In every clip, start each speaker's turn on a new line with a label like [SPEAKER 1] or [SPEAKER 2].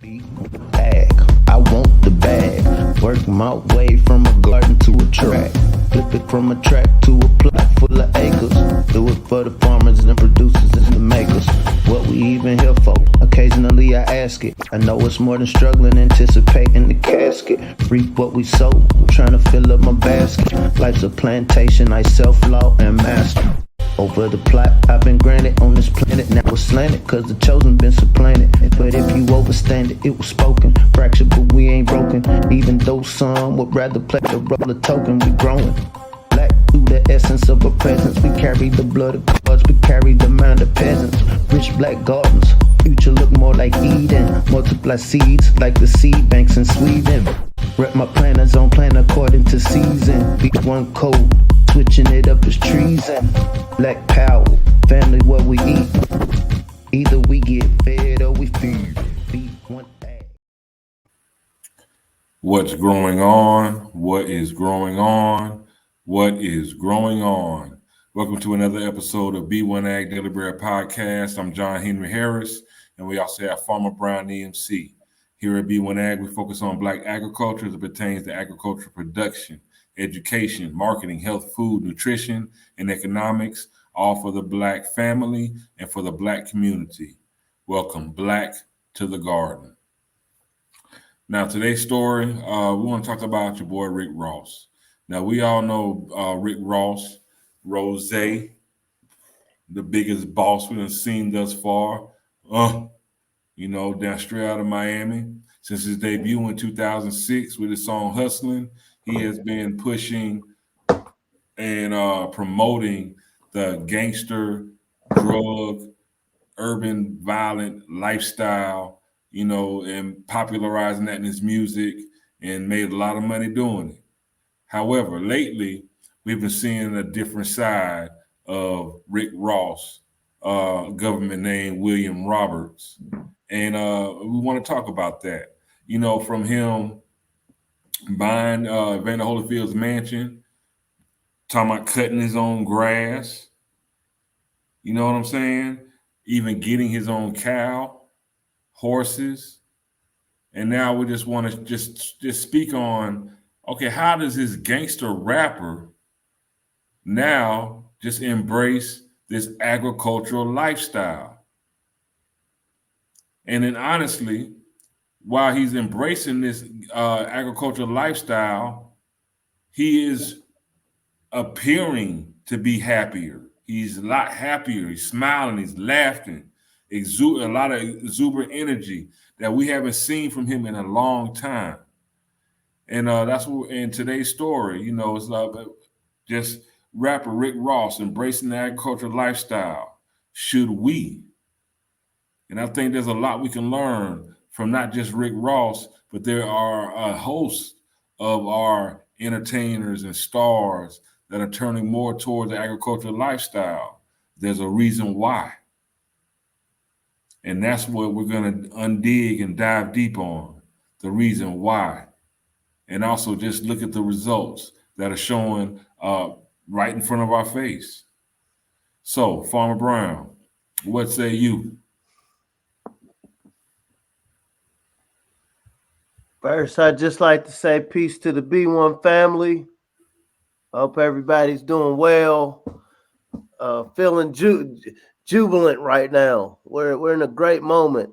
[SPEAKER 1] Bag, I want the bag. Work my way from a garden to a track. Flip it from a track to a plot full of acres. Do it for the farmers and producers and the makers. What we even here for? Occasionally I ask it. I know it's more than struggling, anticipating the casket. Reap what we sow, trying to fill up my basket. Life's a plantation, I self-law and master. Over the plot I've been granted on this planet. Now it's slanted, cause the chosen been supplanted. But if you overstand it, it was spoken. Fractured, but we ain't broken. Even though some would rather play the role of token, we growing. Black through the essence of a presence. We carry the blood of gods, we carry the mind of peasants. Rich black gardens, future look more like Eden. Multiply seeds like the seed banks in Sweden. Rep my planners on plan according to season. B1 code, switching it up is treason. Black power, family what we eat. Either we get fed or we feed. B1AG.
[SPEAKER 2] What's growing on? What is growing on? What is growing on? Welcome to another episode of B1AG Daily Bread Podcast. I'm John Henry Harris, and we also have Farmer Brown EMC. Here at B1AG, we focus on Black agriculture as it pertains to agricultural production, education, marketing, health, food, nutrition, and economics, all for the Black family and for the Black community. Welcome, Black to the Garden. Now, today's story, we want to talk about your boy, Rick Ross. Now, we all know Rick Ross, Rose, the biggest boss we've seen thus far, down straight out of Miami. Since his debut in 2006 with his song Hustling, he has been pushing and promoting the gangster, drug, urban, violent lifestyle, and popularizing that in his music and made a lot of money doing it. However, lately, we've been seeing a different side of Rick Ross, government name William Roberts. And we want to talk about that. From him buying Evander Holyfield's mansion, talking about cutting his own grass, you know what I'm saying? Even getting his own cow, horses. And now we just want to just speak on, okay, how does this gangster rapper now just embrace this agricultural lifestyle? And then honestly, while he's embracing this agricultural lifestyle, he is appearing to be happier. He's a lot happier. He's smiling. He's laughing. A lot of exuberant energy that we haven't seen from him in a long time. And that's what in today's story, it's just rapper Rick Ross embracing the agricultural lifestyle. Should we? And I think there's a lot we can learn from not just Rick Ross, but there are a host of our entertainers and stars that are turning more towards the agricultural lifestyle. There's a reason why. And that's what we're going to undig and dive deep on, the reason why. And also just look at the results that are showing right in front of our face. So, Farmer Brown, what say you?
[SPEAKER 3] First, I'd just like to say peace to the B1 family. Hope everybody's doing well. Feeling jubilant right now. We're in a great moment.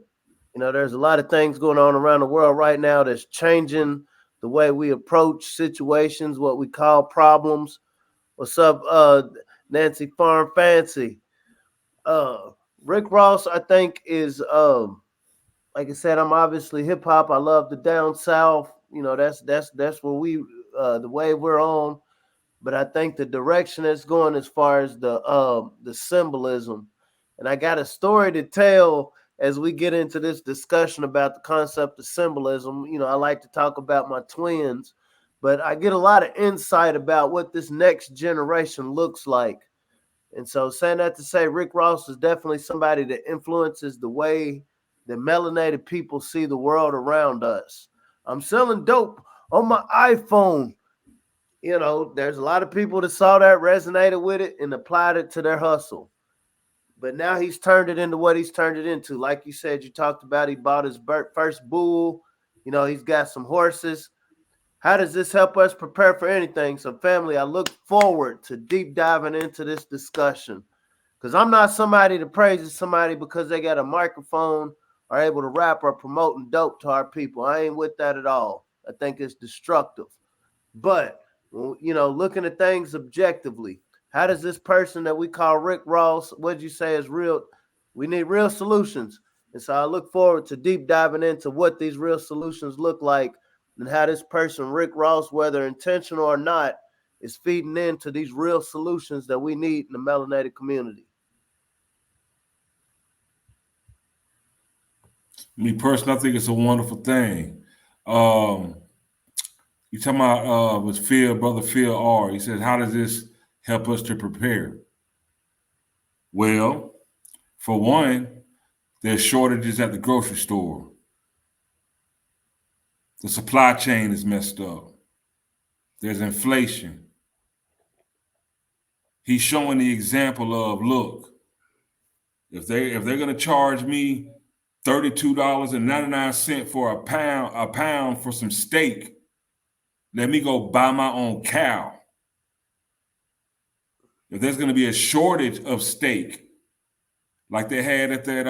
[SPEAKER 3] There's a lot of things going on around the world right now that's changing the way we approach situations, what we call problems. What's up, Nancy Farm Fancy? Rick Ross, I think, is like I said, I'm obviously hip hop. I love the down south. That's where we the way we're on. But I think the direction it's going as far as the symbolism, and I got a story to tell as we get into this discussion about the concept of symbolism. I like to talk about my twins, but I get a lot of insight about what this next generation looks like. And so saying that to say, Rick Ross is definitely somebody that influences the way that melanated people see the world around us. I'm selling dope on my iPhone. There's a lot of people that saw that, resonated with it, and applied it to their hustle. But now he's turned it into what he's turned it into. Like you said, you talked about he bought his first bull. He's got some horses. How does this help us prepare for anything? So, family, I look forward to deep diving into this discussion because I'm not somebody that praises somebody because they got a microphone or able to rap or promoting dope to our people. I ain't with that at all. I think it's destructive. But, looking at things objectively, how does this person that we call Rick Ross, what'd you say is real? We need real solutions. And so I look forward to deep diving into what these real solutions look like and how this person, Rick Ross, whether intentional or not, is feeding into these real solutions that we need in the melanated community.
[SPEAKER 2] Me personally, I think it's a wonderful thing. You talking about with brother Phil R. He says, how does this help us to prepare? Well, for one, there's shortages at the grocery store. The supply chain is messed up. There's inflation. He's showing the example of, look, if they're going to charge me $32.99 for a pound for some steak, let me go buy my own cow. If there's going to be a shortage of steak, like they had at that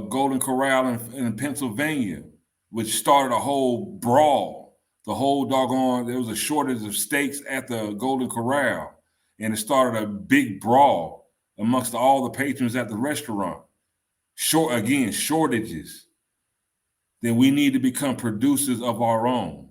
[SPEAKER 2] Golden Corral in Pennsylvania, which started a whole brawl. The whole doggone, there was a shortage of steaks at the Golden Corral, and it started a big brawl amongst all the patrons at the restaurant. Shortages. Then we need to become producers of our own.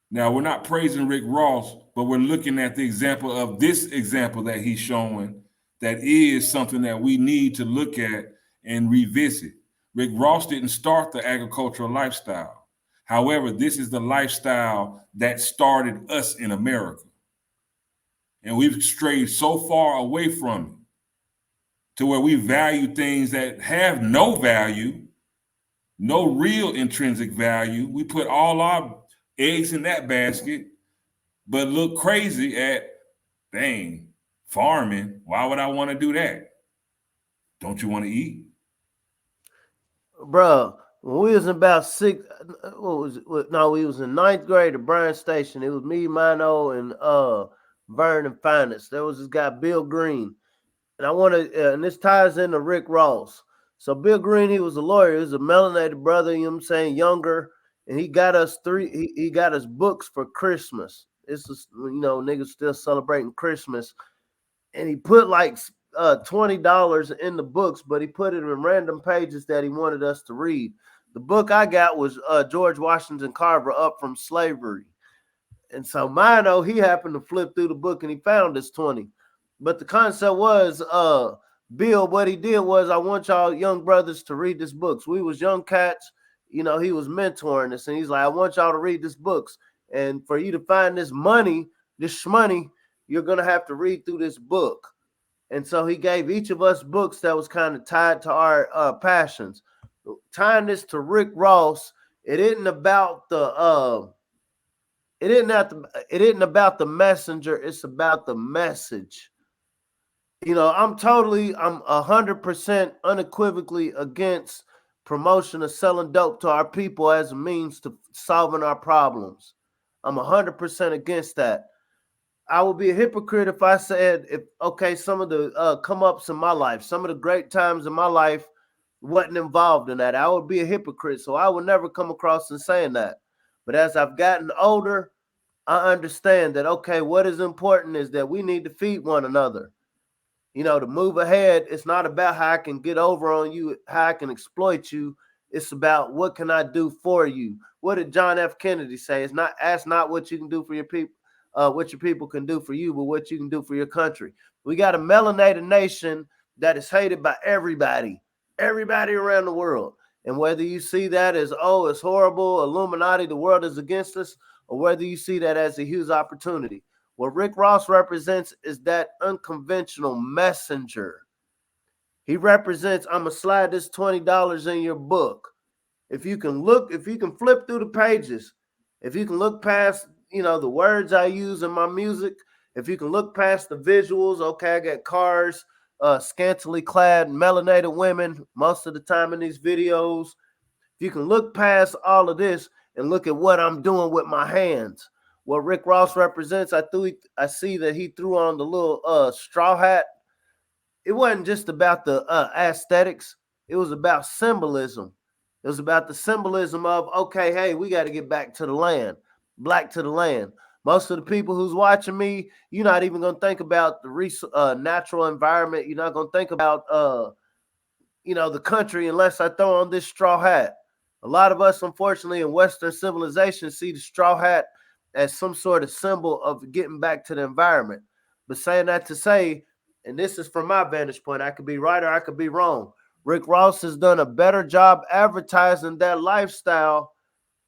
[SPEAKER 2] Now, we're not praising Rick Ross, but we're looking at the example of this example that he's showing that is something that we need to look at and revisit. Rick Ross didn't start the agricultural lifestyle. However, this is the lifestyle that started us in America. And we've strayed so far away from it to where we value things that have no value, no real intrinsic value. We put all our eggs in that basket, but look crazy at, dang, farming. Why would I want to do that? Don't you want to eat?
[SPEAKER 3] Bro, when we was in about we was in ninth grade at Bryan Station. It was me, Mino, and Vern and Finest. There was this guy, Bill Green. And I want to, and this ties into Rick Ross. So Bill Green, he was a lawyer. He was a melanated brother, you know what I'm saying, younger. And he got us he got us books for Christmas. This is, niggas still celebrating Christmas. And he put like $20 in the books, but he put it in random pages that he wanted us to read. The book I got was George Washington Carver, Up from Slavery. And so Mino, he happened to flip through the book and he found this 20. But the concept was, Bill, what he did was, I want y'all young brothers to read this books. We was young cats. He was mentoring us, and he's like, I want y'all to read this books. And for you to find this money, you're going to have to read through this book. And so he gave each of us books that was kind of tied to our passions. Tying this to Rick Ross, it isn't about the messenger, it's about the message. I'm 100% unequivocally against promotion of selling dope to our people as a means to solving our problems. I'm 100% against that. I would be a hypocrite if I said, some of the come-ups in my life, some of the great times in my life wasn't involved in that. I would be a hypocrite, so I would never come across in saying that. But as I've gotten older, I understand that, what is important is that we need to feed one another. To move ahead, it's not about how I can get over on you, how I can exploit you. It's about what can I do for you. What did John F. Kennedy say? Ask not what you can do for your people, what your people can do for you, but what you can do for your country. We got a melanated nation that is hated by everybody around the world. And whether you see that as, it's horrible, Illuminati, the world is against us, or whether you see that as a huge opportunity. What Rick Ross represents is that unconventional messenger. He represents, I'm going to slide this $20 in your book. If you can flip through the pages, if you can look past, the words I use in my music, if you can look past the visuals, I got cars, scantily clad melanated women most of the time in these videos. If you can look past all of this and look at what I'm doing with my hands, what Rick Ross represents, I see that he threw on the little straw hat. It wasn't just about the aesthetics. It was about symbolism. It was about the symbolism of, okay, hey, we got to get back to the land, black to the land. Most of the people who's watching me, you're not even going to think about the natural environment. You're not going to think about, the country unless I throw on this straw hat. A lot of us, unfortunately, in Western civilization see the straw hat as some sort of symbol of getting back to the environment. But saying that to say, and this is from my vantage point, I could be right or I could be wrong. Rick Ross has done a better job advertising that lifestyle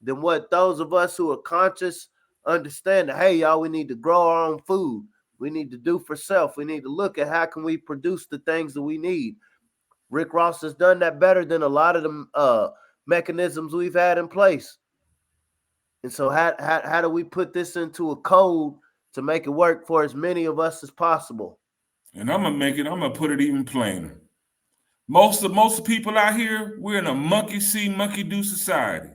[SPEAKER 3] than what those of us who are conscious understand that, hey, y'all, we need to grow our own food. We need to do for self. We need to look at how can we produce the things that we need. Rick Ross has done that better than a lot of the mechanisms we've had in place. And so how do we put this into a code to make it work for as many of us as possible?
[SPEAKER 2] And I'm gonna put it even plainer. Most of people out here, we're in a monkey see, monkey do society.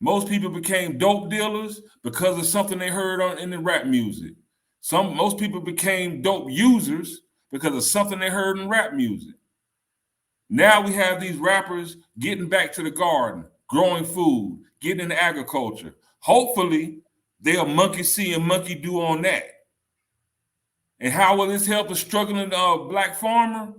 [SPEAKER 2] Most people became dope dealers because of something they heard in the rap music. Most people became dope users because of something they heard in rap music. Now we have these rappers getting back to the garden, growing food, getting into agriculture. Hopefully, they'll monkey see and monkey do on that. And how will this help the struggling black farmer?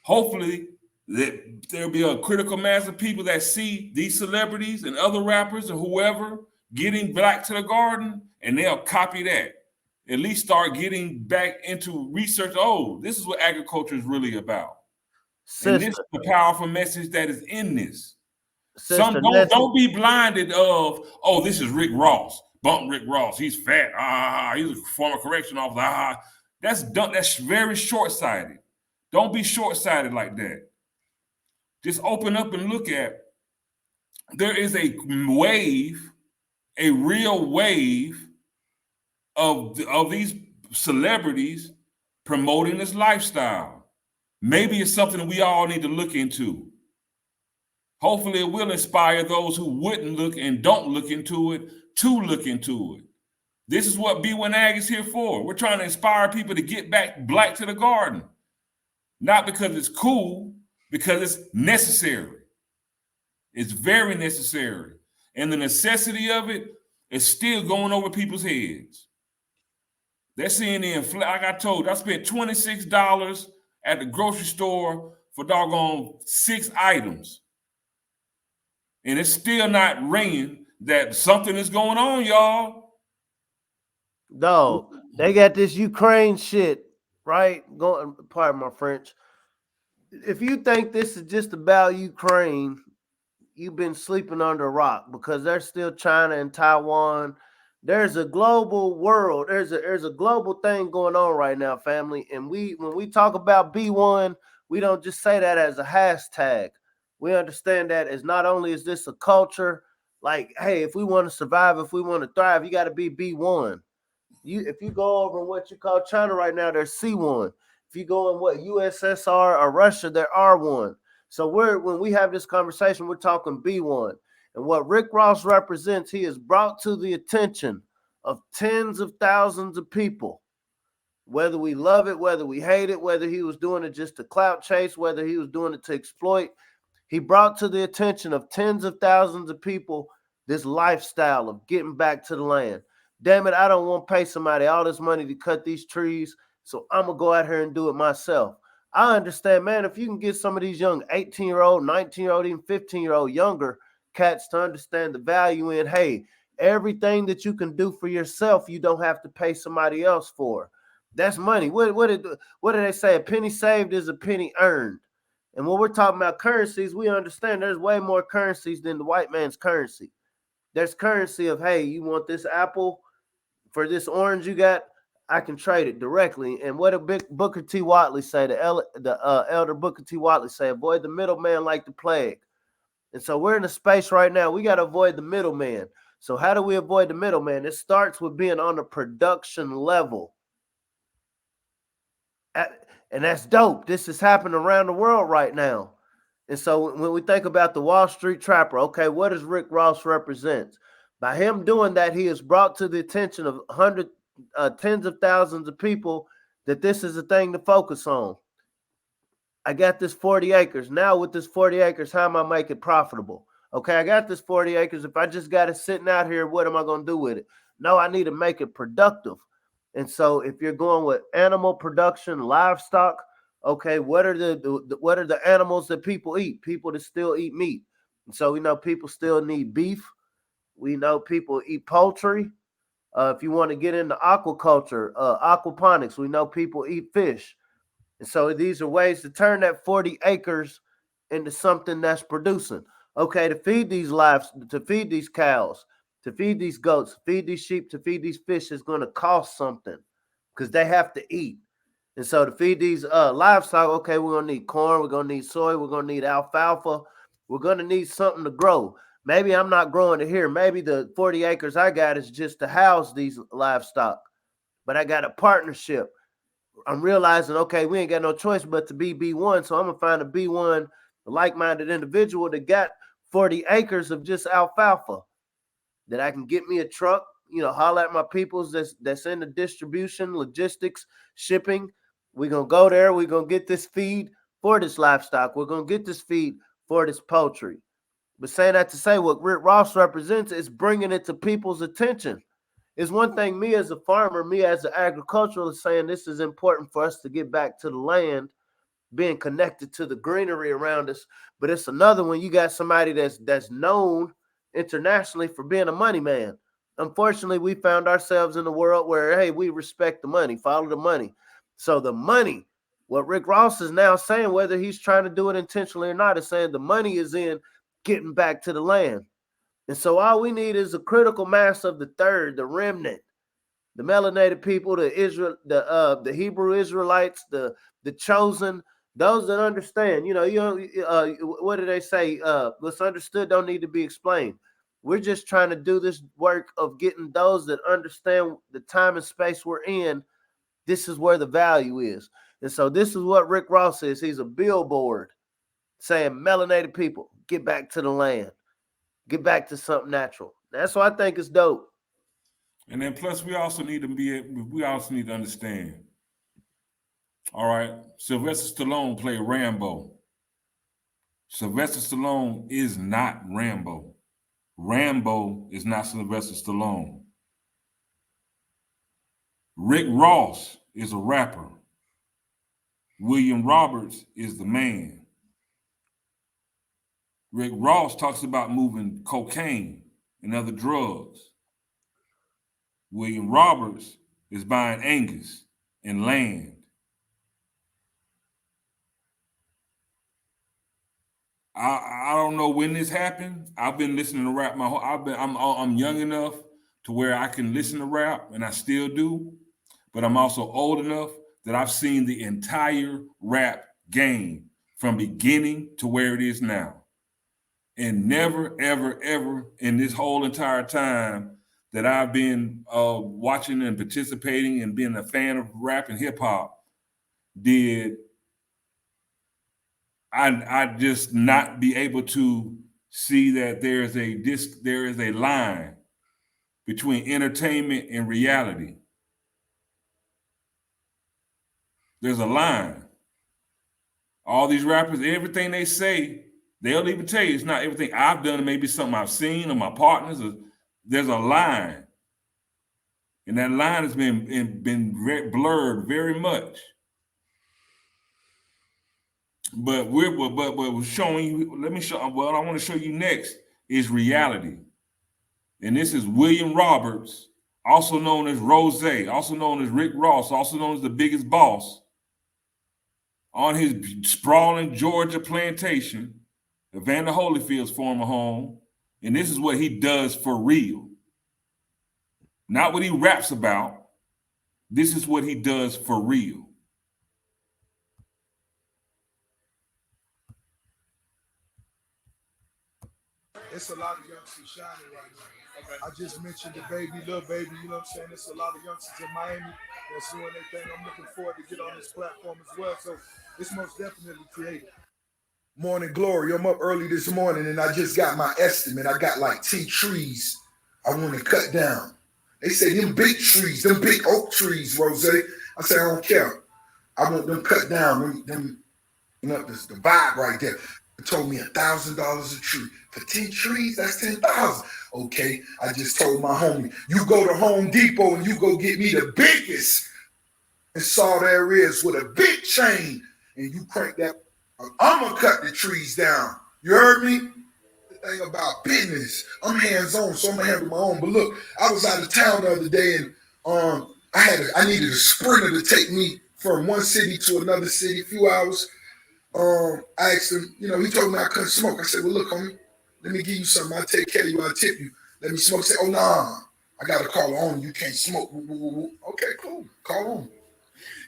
[SPEAKER 2] Hopefully, there'll be a critical mass of people that see these celebrities and other rappers or whoever getting back to the garden, and they'll copy that. At least start getting back into research. Oh, this is what agriculture is really about.
[SPEAKER 3] Sister,
[SPEAKER 2] and this is the powerful message that is in this.
[SPEAKER 3] Sister,
[SPEAKER 2] Don't be blinded of, oh, this is Rick Ross. Bump Rick Ross. He's fat. He's a former correction officer. That's done. That's very short-sighted. Don't be short-sighted like that. Just open up and look at. There is a wave, a real wave of these celebrities promoting this lifestyle. Maybe it's something we all need to look into. Hopefully it will inspire those who wouldn't look and don't look into it to look into it. This is what B1AG is here for. We're trying to inspire people to get back black to the garden. Not because it's cool, because it's necessary. It's very necessary. And the necessity of it is still going over people's heads. They're seeing the inflation. Like I told you, I spent $26 at the grocery store for doggone 6 items. And it's still not ringing that something is going on, y'all.
[SPEAKER 3] Dog, they got this Ukraine shit, right? Going, pardon my French. If you think this is just about Ukraine, you've been sleeping under a rock, because there's still China and Taiwan. There's a global world. There's a global thing going on right now, family. And when we talk about B1, we don't just say that as a hashtag. We understand that as not only is this a culture, like, hey, if we want to survive, if we want to thrive, you got to be B1. If you go over in what you call China right now, there's C1. If you go in what USSR or Russia, there R1. So when we have this conversation, we're talking B1. And what Rick Ross represents, he has brought to the attention of tens of thousands of people, whether we love it, whether we hate it, whether he was doing it just to clout chase, whether he was doing it to exploit. He brought to the attention of tens of thousands of people this lifestyle of getting back to the land. Damn it, I don't want to pay somebody all this money to cut these trees, so I'm going to go out here and do it myself. I understand, man, if you can get some of these young 18-year-old, 19-year-old, even 15-year-old younger cats to understand the value in, hey, everything that you can do for yourself, you don't have to pay somebody else for. That's money. What do they say? A penny saved is a penny earned. And when we're talking about currencies, we understand there's way more currencies than the white man's currency. There's currency of, hey, you want this apple for this orange you got? I can trade it directly. And what did Booker T. Watley say? The elder Booker T. Watley say, avoid the middleman like the plague. And so we're in a space right now. We got to avoid the middleman. So how do we avoid the middleman? It starts with being on the production level. And that's dope. This is happening around the world right now. And so when we think about the Wall Street Trapper, okay, what does Rick Ross represent? By him doing that, he has brought to the attention of tens of thousands of people that this is a thing to focus on. I got this 40 acres. Now with this 40 acres, how am I make it profitable? Okay, I got this 40 acres. If I just got it sitting out here, what am I going to do with it? No, I need to make it productive. And so if you're going with animal production, livestock, okay, what are the animals that people eat? People that still eat meat. And so we know people still need beef. We know people eat poultry. If you want to get into aquaculture, aquaponics, we know people eat fish. And so these are ways to turn that 40 acres into something that's producing. Okay, to feed these lives, to feed these cows, to feed these goats, to feed these sheep, to feed these fish is going to cost something because they have to eat. And so to feed these livestock, okay, we're going to need corn, we're going to need soy, we're going to need alfalfa, we're going to need something to grow. Maybe I'm not growing it here. Maybe the 40 acres I got is just to house these livestock, but I got a partnership. I'm realizing, okay, we ain't got no choice but to be B1. So I'm going to find a B1, a like-minded individual that got 40 acres of just alfalfa that I can get me a truck, holler at my peoples that's in the distribution, logistics, shipping. We're going to go there. We're going to get this feed for this livestock. We're going to get this feed for this poultry. But saying that to say what Rick Ross represents is bringing it to people's attention. It's one thing, me as a farmer, me as an agriculturalist, saying this is important for us to get back to the land, being connected to the greenery around us. But it's another when you got somebody that's known internationally for being a money man. Unfortunately, we found ourselves in a world where, hey, we respect the money, follow the money. So the money, what Rick Ross is now saying, whether he's trying to do it intentionally or not, is saying the money is in getting back to the land. And so all we need is a critical mass of the third, the remnant, the melanated people, the Hebrew Israelites, the chosen, those that understand. What do they say? What's understood don't need to be explained. We're just trying to do this work of getting those that understand the time and space we're in. This is where the value is. And so this is what Rick Ross is. He's a billboard saying, melanated people, get back to the land. Get back to something natural. That's why I think it's dope.
[SPEAKER 2] And then plus we also need to understand. All right, Sylvester Stallone played Rambo. Sylvester Stallone is not Rambo. Rambo is not Sylvester Stallone. Rick Ross is a rapper. William Roberts is the man. Rick Ross talks about moving cocaine and other drugs. William Roberts is buying Angus and land. I don't know when this happened. I've been listening to rap my whole. I'm young enough to where I can listen to rap, and I still do. But I'm also old enough that I've seen the entire rap game from beginning to where it is now. And never, ever, ever in this whole entire time that I've been watching and participating and being a fan of rap and hip hop, did I just not be able to see that there is a line between entertainment and reality. There's a line. All these rappers, everything they say, they'll even tell you it's not everything I've done, maybe something I've seen or my partners. There's a line. And that line has been blurred very much. But we're showing you, what I want to show you next is reality. And this is William Roberts, also known as Rose, also known as Rick Ross, also known as the Biggest Boss, on his sprawling Georgia plantation, Evander Holyfield's former home. And this is what he does for real. Not what he raps about. This is what he does for real.
[SPEAKER 4] it's a lot of youngsters shining right now. Okay. I just mentioned the baby, little baby, you know what I'm saying? There's a lot of youngsters in Miami that's doing their thing. I'm looking forward to get on this platform as well. So it's most definitely creative. Morning glory. I'm up early this morning and I just got my estimate. I got like 10 trees I want to cut down. They say them big trees, them big oak trees, Rose. I said, I don't care. I want them cut down. Them you know, the vibe right there. It told me $1,000 a tree. For 10 trees, that's 10,000. Okay, I just told my homie, you go to Home Depot and you go get me the biggest and saw there is with a big chain and you crank that. I'm gonna cut the trees down. You heard me? The thing about business, I'm hands-on, so I'm gonna handle my own. But look, I was out of town the other day and I needed a sprinter to take me from one city to another city, a few hours. I asked him, you know, he told me I couldn't smoke. I said, well, look, homie, let me give you something. I'll take care of you. I'll tip you. Let me smoke. Say, oh, nah, I got to call the owner. You can't smoke. Okay, cool. Call on.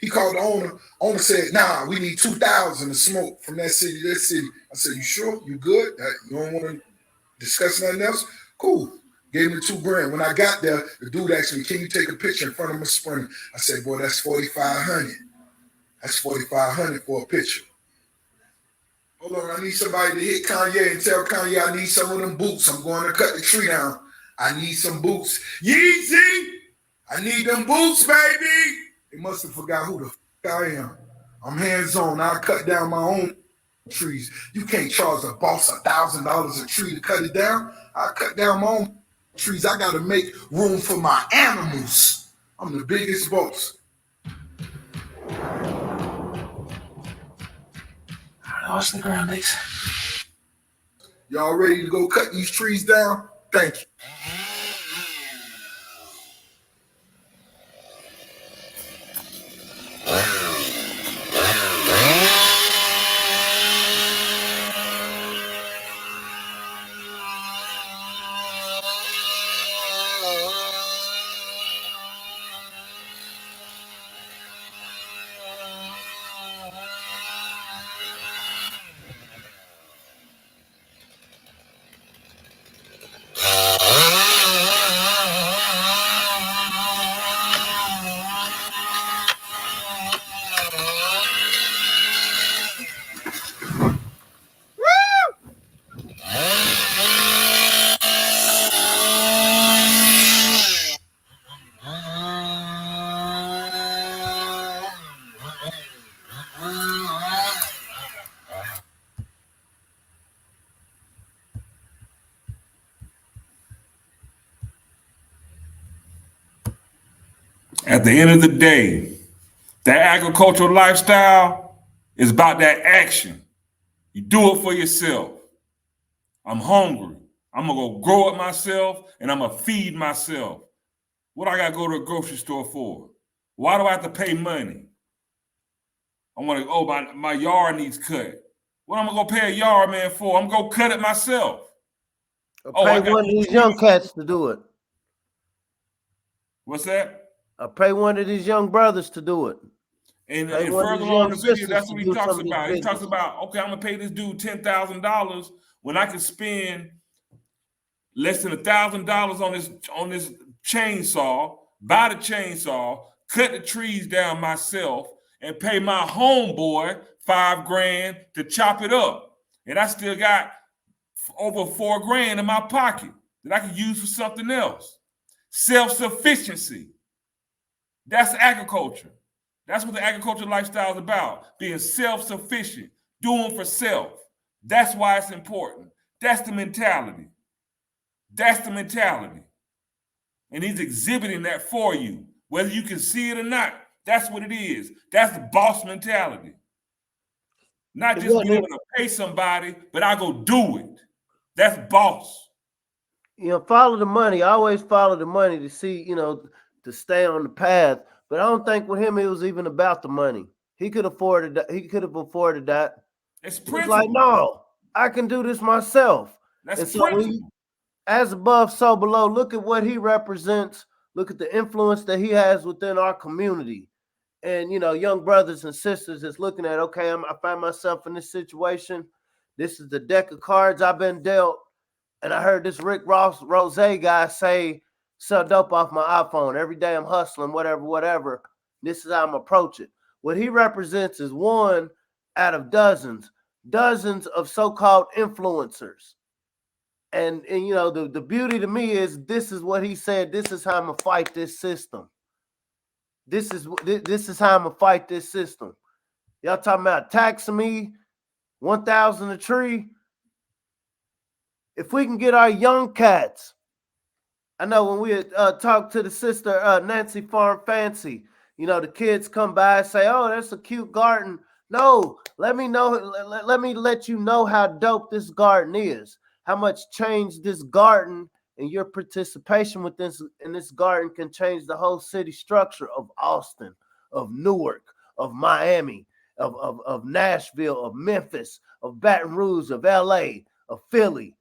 [SPEAKER 4] He called the owner. Owner said, nah, we need 2,000 to smoke from that city to that city. I said, you sure? You good? You don't want to discuss nothing else? Cool. Gave me $2,000. When I got there, the dude asked me, can you take a picture in front of my sprinter? I said, boy, that's $4,500. That's $4,500 for a picture. Hold on, I need somebody to hit Kanye and tell Kanye I need some of them boots. I'm going to cut the tree down. I need some boots. Yeezy! I need them boots, baby! They must have forgot who the f*** I am. I'm hands-on. I cut down my own trees. You can't charge a boss $1,000 a tree to cut it down. I cut down my own trees. I got to make room for my animals. I'm the biggest boss.
[SPEAKER 5] Watch the ground, Lex.
[SPEAKER 4] Y'all ready to go cut these trees down? Thank you.
[SPEAKER 2] At the end of the day, that agricultural lifestyle is about that action. You do it for yourself. I'm hungry. I'm going to go grow it myself and I'm going to feed myself. What I got to go to a grocery store for? Why do I have to pay money? I want to, my yard needs cut. What am I going to pay a yard man for? I'm going to cut it myself.
[SPEAKER 3] Pay one of these young cats to do it.
[SPEAKER 2] What's that?
[SPEAKER 3] I pay one of these young brothers to do it.
[SPEAKER 2] And further on in the video, that's what he talks about. He talks about, okay, I'm going to pay this dude $10,000 when I can spend less than $1,000 on this chainsaw, buy the chainsaw, cut the trees down myself, and pay my homeboy $5,000 to chop it up. And I still got over $4,000 in my pocket that I can use for something else. Self-sufficiency. That's agriculture. That's what the agricultural lifestyle is about, being self-sufficient, doing for self. That's why it's important. That's the mentality. That's the mentality. And he's exhibiting that for you. Whether you can see it or not, that's what it is. That's the boss mentality. Not just being able to pay somebody, but I go do it. That's boss.
[SPEAKER 3] You know, follow the money. I always follow the money to see, you know, to stay on the path. But I don't think with him it was even about the money. He could have afforded that.
[SPEAKER 2] It's
[SPEAKER 3] principle. Like, no, I can do this myself.
[SPEAKER 2] That's principle.
[SPEAKER 3] As above, so below. Look at what he represents. Look at the influence that he has within our community. And, you know, young brothers and sisters that's looking at, okay, I find myself in this situation. This is the deck of cards I've been dealt. And I heard this Rick Ross Rose guy say, sell dope off my iPhone. Every day I'm hustling, whatever. This is how I'm approach it. What he represents is one out of dozens of so-called influencers. And you know, the beauty to me is this is what he said. This is how I'm gonna fight this system. This is how I'm gonna fight this system. Y'all talking about taxing me 1,000 a tree? If we can get our young cats, I know when we talked to the sister Nancy Farm Fancy, you know, the kids come by and say, "Oh, that's a cute garden." No, let me know. Let me let you know how dope this garden is. How much change this garden and your participation with this in this garden can change the whole city structure of Austin, of Newark, of Miami, of Nashville, of Memphis, of Baton Rouge, of LA, of Philly.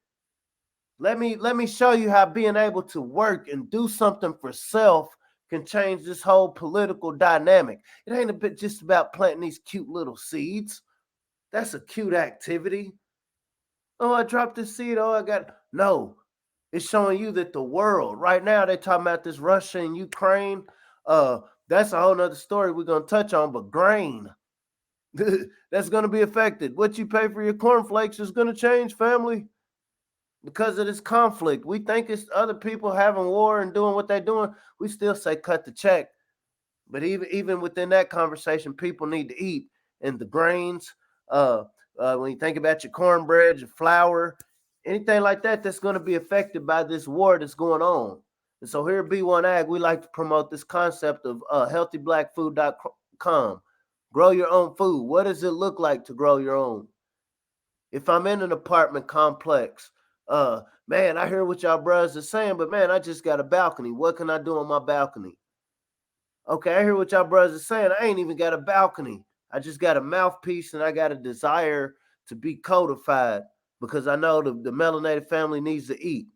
[SPEAKER 3] Let me show you how being able to work and do something for self can change this whole political dynamic. It ain't a bit just about planting these cute little seeds. That's a cute activity. Oh, I dropped this seed. Oh, I got no. It's showing you that the world right now they talking about this Russia and Ukraine. That's a whole nother story we're gonna touch on. But grain, that's gonna be affected. What you pay for your cornflakes is gonna change, family. Because of this conflict. We think it's other people having war and doing what they're doing. We still say cut the check. But even within that conversation, people need to eat. And the grains, when you think about your cornbread, your flour, anything like that, that's going to be affected by this war that's going on. And so here at B1AG, we like to promote this concept of healthyblackfood.com. Grow your own food. What does it look like to grow your own? If I'm in an apartment complex, man, I hear what y'all brothers are saying, but man, I just got a balcony. What can I do on my balcony? Okay, I hear what y'all brothers are saying. I ain't even got a balcony. I just got a mouthpiece and I got a desire to be codified because I know the melanated family needs to eat.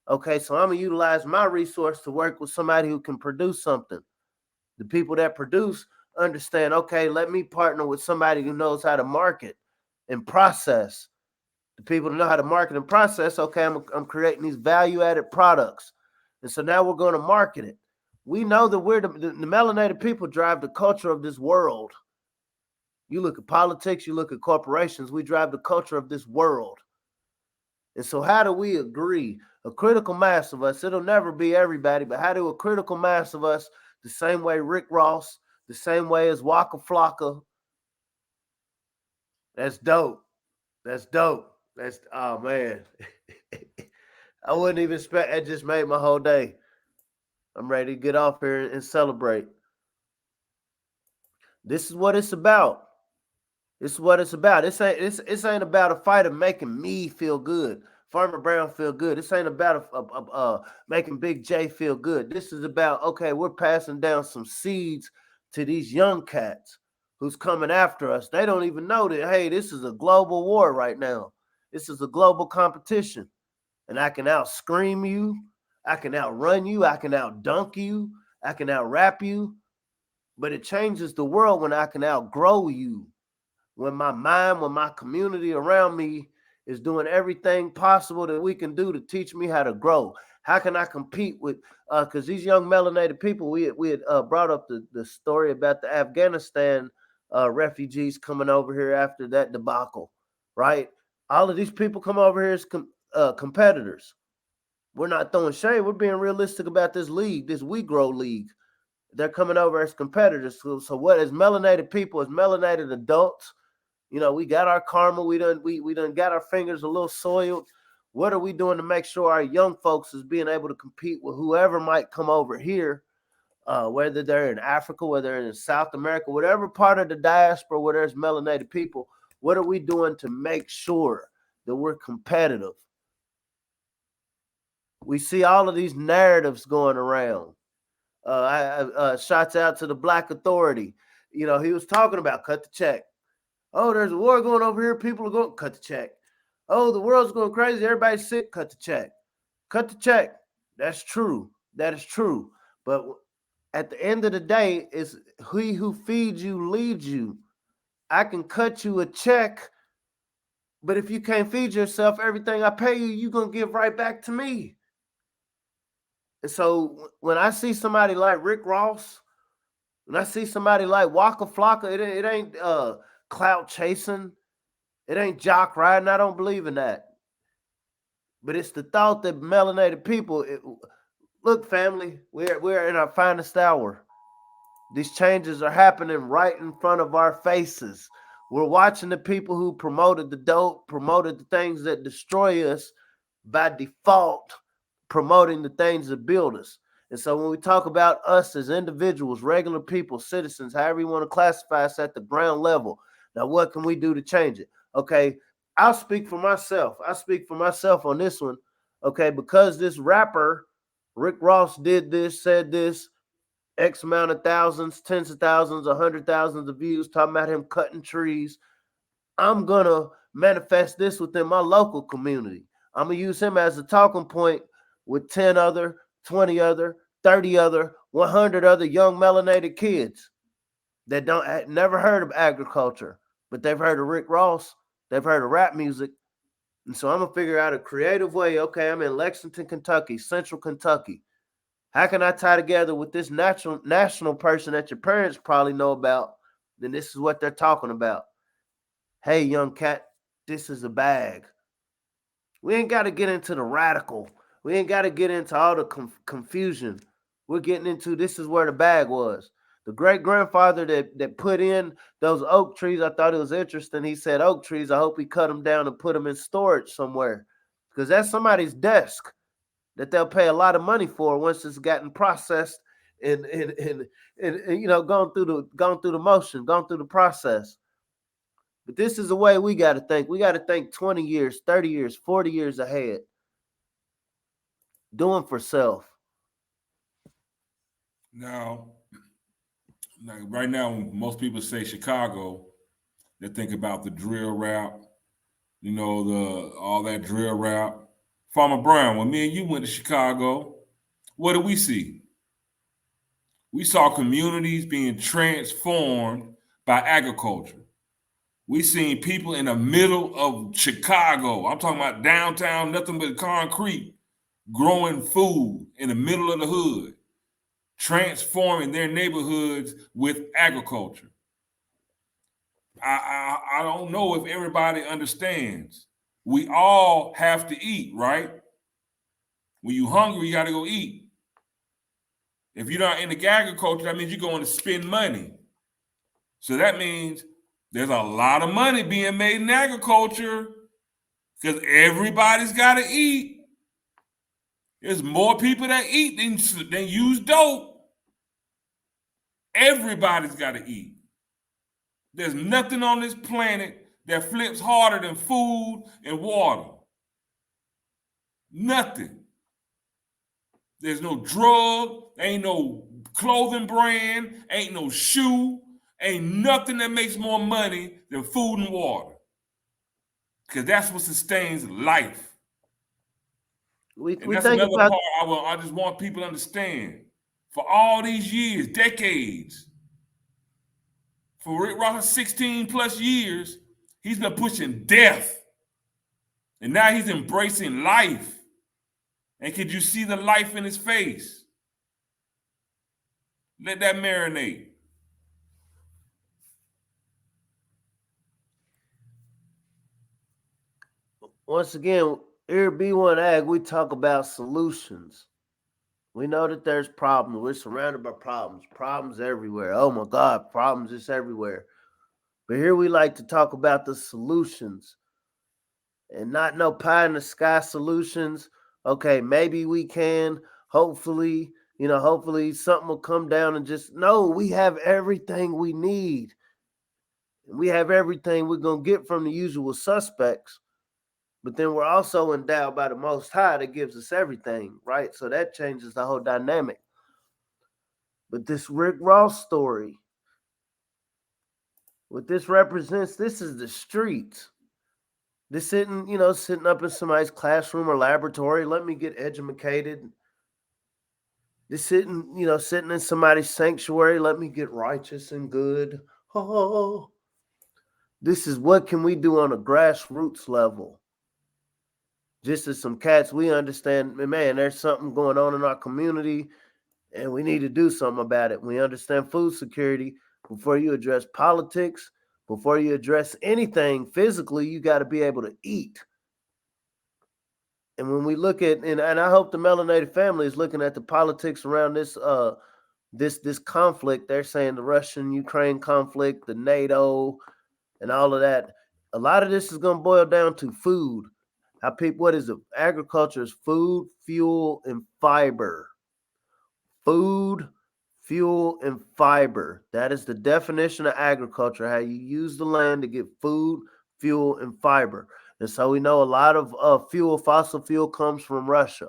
[SPEAKER 3] Okay, so I'm going to utilize my resource to work with somebody who can produce something. The people that produce understand, okay, let me partner with somebody who knows how to market and process. The people that know how to market and process, okay, I'm creating these value-added products. And so now we're going to market it. We know that we're the melanated people drive the culture of this world. You look at politics, you look at corporations, we drive the culture of this world. And so how do we agree? A critical mass of us, it'll never be everybody, but how do a critical mass of us, the same way Rick Ross, the same way as Waka Flocka, that's dope. That's dope. That's, oh man. I wouldn't even expect, it just made my whole day. I'm ready to get off here and celebrate. This is what it's about. This is what it's about. This ain't about a fight of making me feel good. Farmer Brown feel good. This ain't about making Big J feel good. This is about, okay, we're passing down some seeds to these young cats who's coming after us. They don't even know that, hey, this is a global war right now. This is a global competition. And I can out scream you. I can outrun you. I can out dunk you. I can out rap you. But it changes the world when I can outgrow you. When my mind, when my community around me is doing everything possible that we can do to teach me how to grow. How can I compete with, because these young melanated people, we had brought up the story about the Afghanistan refugees coming over here after that debacle, right? All of these people come over here as competitors. We're not throwing shade. We're being realistic about this league, this We Grow League. They're coming over as competitors. So what, as melanated people, as melanated adults, you know, we got our karma. We done got our fingers a little soiled. What are we doing to make sure our young folks is being able to compete with whoever might come over here, whether they're in Africa, whether they're in South America, whatever part of the diaspora where there's melanated people, what are we doing to make sure that we're competitive? We see all of these narratives going around. Shots out to the Black Authority. You know, he was talking about cut the check. Oh, there's a war going over here. People are going, cut the check. Oh, the world's going crazy. Everybody's sick. Cut the check. Cut the check. That's true. That is true. But at the end of the day, it's he who feeds you leads you. I can cut you a check But if you can't feed yourself, everything I pay you, you're going to give right back to me. And so when I see somebody like Rick Ross, when I see somebody like Waka Flocka, it ain't clout chasing. It ain't jock riding. I don't believe in that. But it's the thought that melanated people, look, family, we're in our finest hour. These changes are happening right in front of our faces. We're watching the people who promoted the dope, promoted the things that destroy us by default, promoting the things that build us. And so when we talk about us as individuals, regular people, citizens, however you want to classify us at the ground level, now what can we do to change it? Okay, I'll speak for myself. I speak for myself on this one. Okay, because this rapper, Rick Ross, did this, said this, X amount of thousands, tens of thousands, 100,000s of views, talking about him cutting trees. I'm going to manifest this within my local community. I'm going to use him as a talking point with 10 other, 20 other, 30 other, 100 other young melanated kids that never heard of agriculture, but they've heard of Rick Ross. They've heard of rap music. And so I'm going to figure out a creative way. Okay, I'm in Lexington, Kentucky, Central Kentucky. How can I tie together with this national person that your parents probably know about? Then this is what they're talking about. Hey, young cat, this is a bag. We ain't got to get into the radical. We ain't got to get into all the confusion. We're getting into this is where the bag was. The great-grandfather that put in those oak trees, I thought it was interesting. He said oak trees, I hope he cut them down and put them in storage somewhere. Because that's somebody's desk that they'll pay a lot of money for once it's gotten processed and you know gone through the motion, gone through the process. But this is the way we got to think. We got to think 20 years, 30 years, 40 years ahead. Doing for self.
[SPEAKER 2] Now, right now, when most people say Chicago, they think about the drill rap, you know, all that drill rap. Farmer Brown, when me and you went to Chicago, what did we see? We saw communities being transformed by agriculture. We seen people in the middle of Chicago. I'm talking about downtown, nothing but concrete, growing food in the middle of the hood, transforming their neighborhoods with agriculture. I don't know if everybody understands. We all have to eat, right? When you're hungry, you got to go eat. If you're not in the agriculture, that means you're going to spend money. So that means there's a lot of money being made in agriculture because everybody's got to eat. There's more people that eat than use dope. Everybody's got to eat. There's nothing on this planet that flips harder than food and water. Nothing. There's no drug, ain't no clothing brand, ain't no shoe, ain't nothing that makes more money than food and water. Because that's what sustains life. And that's another part I just want people to understand. For all these years, decades, for Rick Ross, 16 plus years, he's been pushing death. And now he's embracing life. And could you see the life in his face? Let that marinate.
[SPEAKER 3] Once again, here at B1AG, we talk about solutions. We know that there's problems. We're surrounded by problems. Problems everywhere. Oh my God, problems just everywhere. But here we like to talk about the solutions and not no pie in the sky solutions. Okay, maybe we can. Hopefully, hopefully something will come down and just, no, we have everything we need. We have everything we're going to get from the usual suspects. But then we're also endowed by the Most High that gives us everything, right? So that changes the whole dynamic. But this Rick Ross story, what this represents, this is the streets. This sitting up in somebody's classroom or laboratory. Let me get educated. This sitting in somebody's sanctuary. Let me get righteous and good. Oh. This is what can we do on a grassroots level. Just as some cats, we understand, man, there's something going on in our community and we need to do something about it. We understand food security. Before you address politics, before you address anything physically, you got to be able to eat. And when we look at, and I hope the melanated family is looking at the politics around this this conflict. They're saying the Russian-Ukraine conflict, the NATO, and all of that. A lot of this is going to boil down to food. How people, what is it? Agriculture is food, fuel, and fiber. Food, fuel, and fiber. That is the definition of agriculture, how you use the land to get food, fuel, and fiber. And so we know a lot of fossil fuel comes from Russia.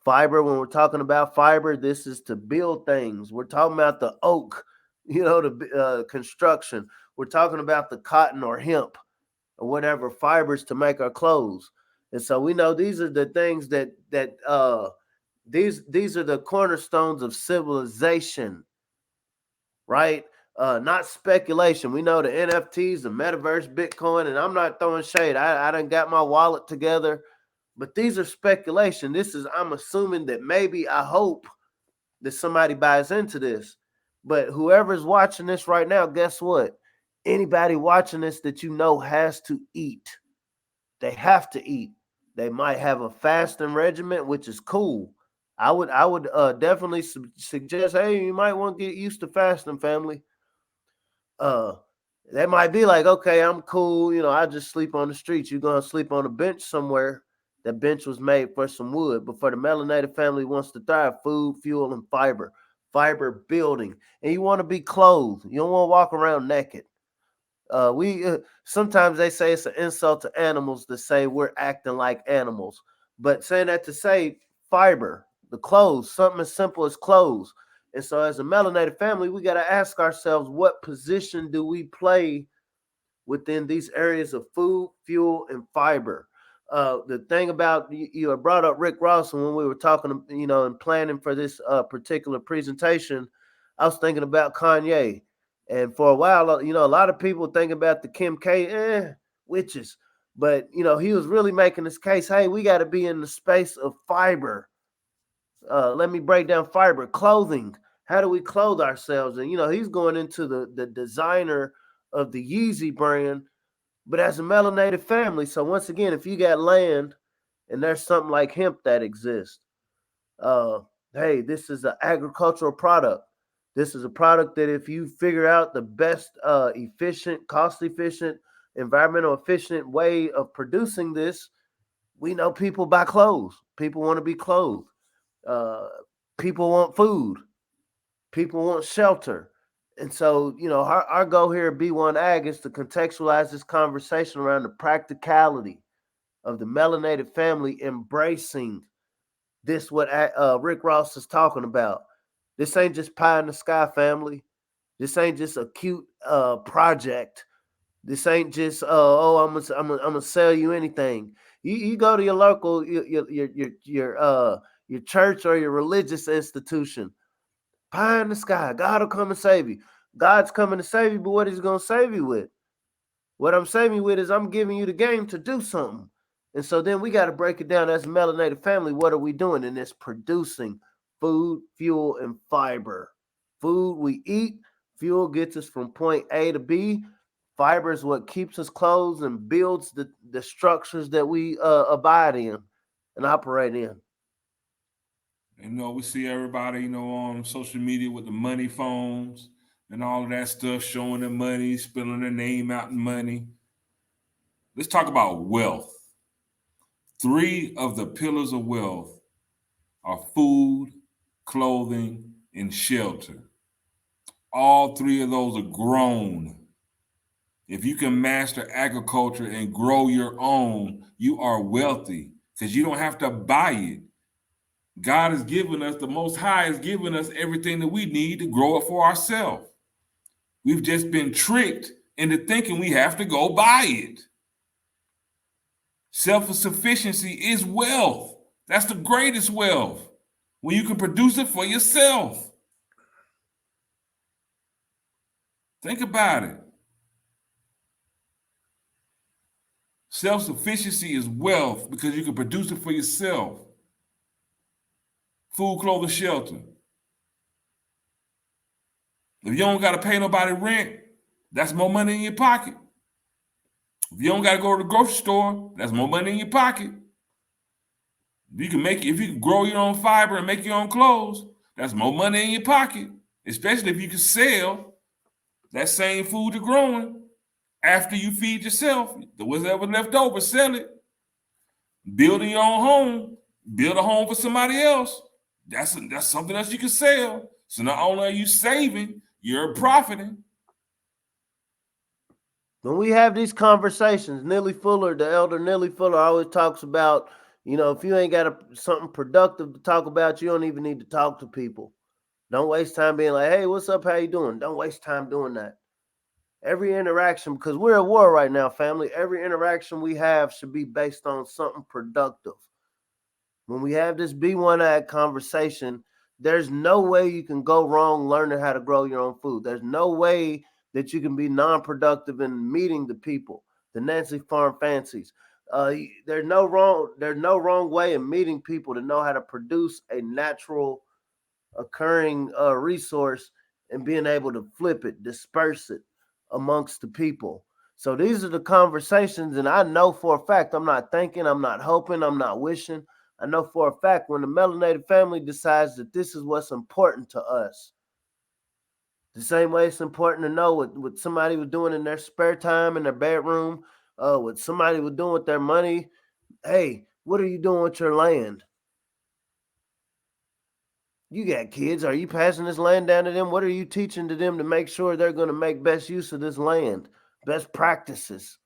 [SPEAKER 3] Fiber, when we're talking about fiber, this is to build things. We're talking about the oak, the construction. We're talking about the cotton or hemp or whatever fibers to make our clothes. And so we know these are the things that these are the cornerstones of civilization, right? Not speculation. We know the NFTs, the metaverse, Bitcoin, and I'm not throwing shade. I done got my wallet together, but these are speculation. This is, I'm assuming that maybe, I hope that somebody buys into this. But whoever's watching this right now, guess what? Anybody watching this that you know has to eat. They have to eat. They might have a fasting regimen, which is cool. I would definitely suggest, hey, you might want to get used to fasting, family. They might be like, okay, I'm cool. I just sleep on the streets. You're going to sleep on a bench somewhere. That bench was made for some wood. But for the melanated family wants to thrive, food, fuel, and fiber. Fiber building. And you want to be clothed. You don't want to walk around naked. Sometimes they say it's an insult to animals to say we're acting like animals. But saying that to say fiber, the clothes, something as simple as clothes. And so as a melanated family, we got to ask ourselves, what position do we play within these areas of food, fuel, and fiber? The thing about, you brought up Rick Ross, and when we were talking, and planning for this particular presentation, I was thinking about Kanye. And for a while, a lot of people think about the Kim K, witches. But, he was really making this case, hey, we got to be in the space of fiber. Let me break down fiber. Clothing. How do we clothe ourselves? And, he's going into the designer of the Yeezy brand, but as a melanated family. So once again, if you got land and there's something like hemp that exists, hey, this is an agricultural product. This is a product that if you figure out the best efficient, cost-efficient, environmental efficient way of producing this, we know people buy clothes. People want to be clothed. People want food. People want shelter. And so, our goal here at B1AG is to contextualize this conversation around the practicality of the melanated family embracing this, what Rick Ross is talking about. This ain't just pie in the sky, family. This ain't just a cute project. This ain't just I'm gonna sell you anything. You go to your local your church or your religious institution. Pie in the sky. God will come and save you. God's coming to save you, but what is he going to save you with? What I'm saving you with is I'm giving you the game to do something. And so then we got to break it down as a melanated family. What are we doing? And it's producing food, fuel, and fiber. Food we eat. Fuel gets us from point A to B. Fiber is what keeps us clothed and builds the structures that we abide in and operate in.
[SPEAKER 2] We see everybody, on social media with the money phones and all of that stuff, showing their money, spilling their name out in money. Let's talk about wealth. 3 of the pillars of wealth are food, clothing, and shelter. All 3 of those are grown. If you can master agriculture and grow your own, you are wealthy because you don't have to buy it. God has given us, the Most High has given us everything that we need to grow it for ourselves. We've just been tricked into thinking we have to go buy it. Self-sufficiency is wealth. That's the greatest wealth, when you can produce it for yourself. Think about it. Self-sufficiency is wealth because you can produce it for yourself. Food, clothing, shelter. If you don't got to pay nobody rent, that's more money in your pocket. If you don't got to go to the grocery store, that's more money in your pocket. If you can grow your own fiber and make your own clothes, that's more money in your pocket. Especially if you can sell that same food you're growing after you feed yourself. Whatever left over, sell it. Building your own home, build a home for somebody else. That's something else you can sell. So not only are you saving, you're profiting.
[SPEAKER 3] When we have these conversations, Nilly Fuller, the elder Nilly Fuller, always talks about, if you ain't got something productive to talk about, you don't even need to talk to people. Don't waste time being like, hey, what's up? How you doing? Don't waste time doing that. Every interaction, because we're at war right now, family, every interaction we have should be based on something productive. When we have this B1AG conversation, there's no way you can go wrong learning how to grow your own food. There's no way that you can be non-productive in meeting the people, the Nancy Farm Fancies. There's no wrong way in meeting people to know how to produce a natural occurring resource and being able to flip it, disperse it amongst the people. So these are the conversations, and I know for a fact, I'm not thinking, I'm not hoping, I'm not wishing. I know for a fact when the melanated family decides that this is what's important to us, the same way it's important to know what somebody was doing in their spare time in their bedroom, what somebody was doing with their money. Hey, what are you doing with your land? You got kids. Are you passing this land down to them? What are you teaching to them to make sure they're going to make best use of this land? Best practices.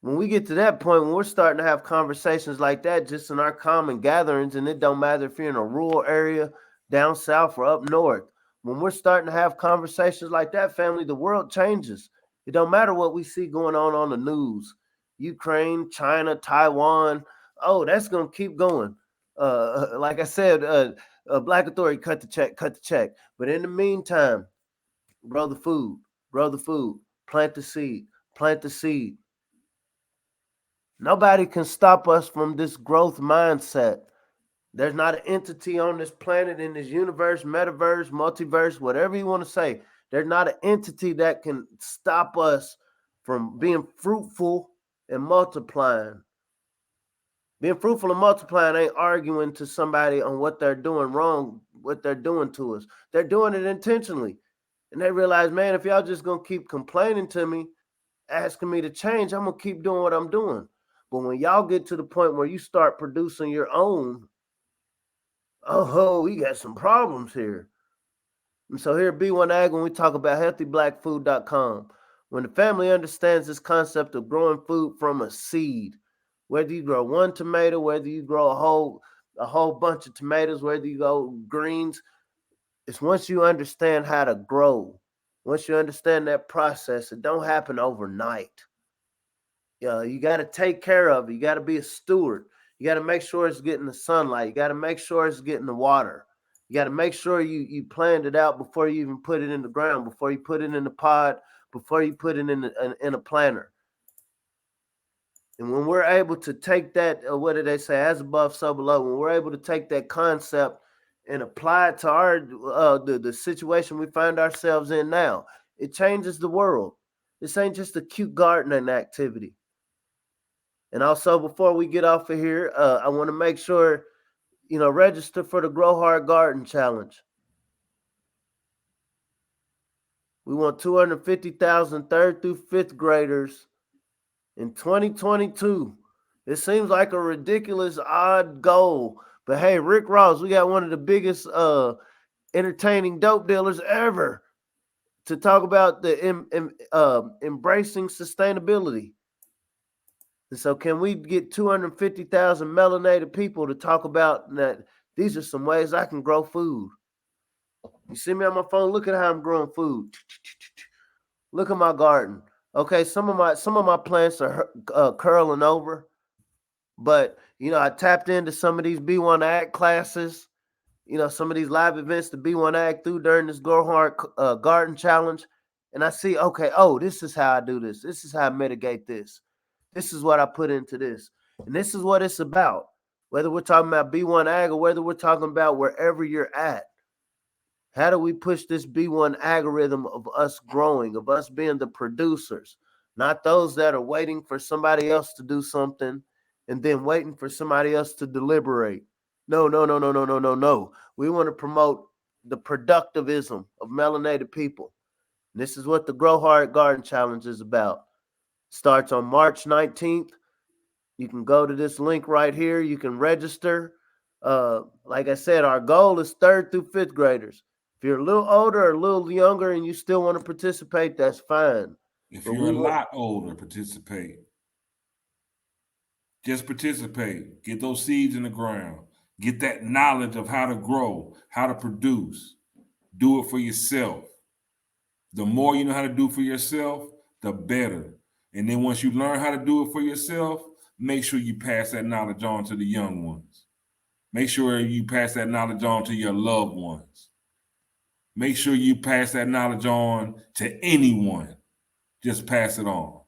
[SPEAKER 3] When we get to that point, when we're starting to have conversations like that just in our common gatherings, and it don't matter if you're in a rural area, down south or up north, when we're starting to have conversations like that, family, the world changes. It don't matter what we see going on the news. Ukraine, China, Taiwan. Oh, that's going to keep going. Like I said, Black Authority, cut the check. But in the meantime, grow the food, plant the seed. Nobody can stop us from this growth mindset. There's not an entity on this planet, in this universe, metaverse, multiverse, whatever you want to say. There's not an entity that can stop us from being fruitful and multiplying. Being fruitful and multiplying ain't arguing to somebody on what they're doing wrong, what they're doing to us. They're doing it intentionally. And they realize, man, if y'all just going to keep complaining to me, asking me to change, I'm going to keep doing what I'm doing. But when y'all get to the point where you start producing your own, we got some problems here. And so here at B1AG, when we talk about healthyblackfood.com, when the family understands this concept of growing food from a seed, whether you grow one tomato, whether you grow a whole bunch of tomatoes, whether you go greens, it's once you understand how to grow, once you understand that process, it don't happen overnight. You got to take care of it. You got to be a steward. You got to make sure it's getting the sunlight. You got to make sure it's getting the water. You got to make sure you planned it out before you even put it in the ground, before you put it in the pod, before you put it in a planter. And when we're able to take that, what do they say, as above, so below, when we're able to take that concept and apply it to our the situation we find ourselves in now, it changes the world. This ain't just a cute gardening activity. And also, before we get off of here, I want to make sure, register for the Grow Hard Garden Challenge. We want 250,000 third through fifth graders in 2022. It seems like a ridiculous, odd goal. But hey, Rick Ross, we got one of the biggest entertaining dope dealers ever to talk about the embracing sustainability. And so can we get 250,000 melanated people to talk about that? These are some ways I can grow food. You see me on my phone? Look at how I'm growing food. Look at my garden. Okay, some of my plants are curling over, but I tapped into some of these B1AG classes. Some of these live events the B1AG through during this Grow Hard Garden Challenge, and I see, okay, this is how I do this. This is how I mitigate this. This is what I put into this. And this is what it's about. Whether we're talking about B1AG or whether we're talking about wherever you're at. How do we push this B1 algorithm of us growing, of us being the producers, not those that are waiting for somebody else to do something and then waiting for somebody else to deliberate? No, no, no, no, no, no, no, no. We want to promote the productivism of melanated people. And this is what the Grow Hard Garden Challenge is about. Starts on March 19th. You can go to this link right here. You can register. Like I said, our goal is 3rd through 5th graders. If you're a little older or a little younger and you still want to participate, that's fine.
[SPEAKER 2] If
[SPEAKER 3] But
[SPEAKER 2] you're a lot older, participate. Just participate. Get those seeds in the ground. Get that knowledge of how to grow, how to produce. Do it for yourself. The more you know how to do for yourself, the better. And then once you learn how to do it for yourself, make sure you pass that knowledge on to the young ones. Make sure you pass that knowledge on to your loved ones. Make sure you pass that knowledge on to anyone. Just pass it on.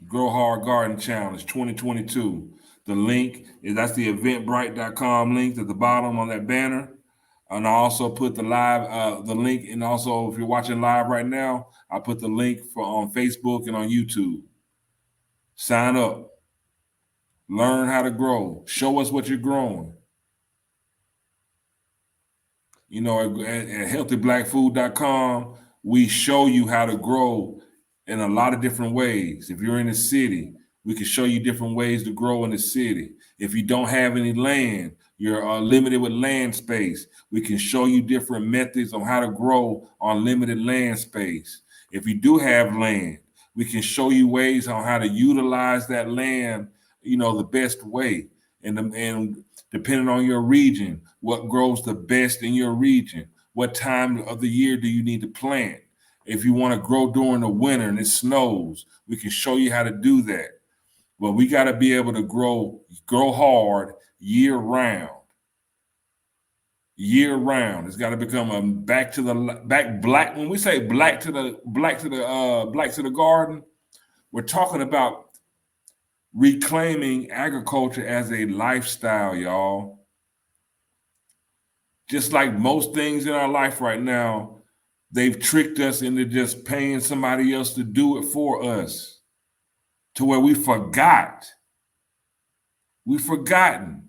[SPEAKER 2] Grow Hard Garden Challenge 2022. The link is that's the eventbrite.com link at the bottom on that banner. And I also put the link, and also if you're watching live right now, I put the link for on Facebook and on YouTube. Sign up. Learn how to grow. Show us what you're growing. You know, at healthyblackfood.com, we show you how to grow in a lot of different ways. If you're in the city, we can show you different ways to grow in the city. If you don't have any land, you're limited with land space, we can show you different methods on how to grow on limited land space. If you do have land, we can show you ways on how to utilize that land, you know, the best way. And depending on your region, what grows the best in your region, what time of the year do you need to plant? If you want to grow during the winter and it snows, we can show you how to do that. But we got to be able to grow hard year round. Year round. It's got to become a back black. When we say black to the garden, we're talking about reclaiming agriculture as a lifestyle, y'all. Just like most things in our life right now, they've tricked us into just paying somebody else to do it for us, to where we forgot. We've forgotten.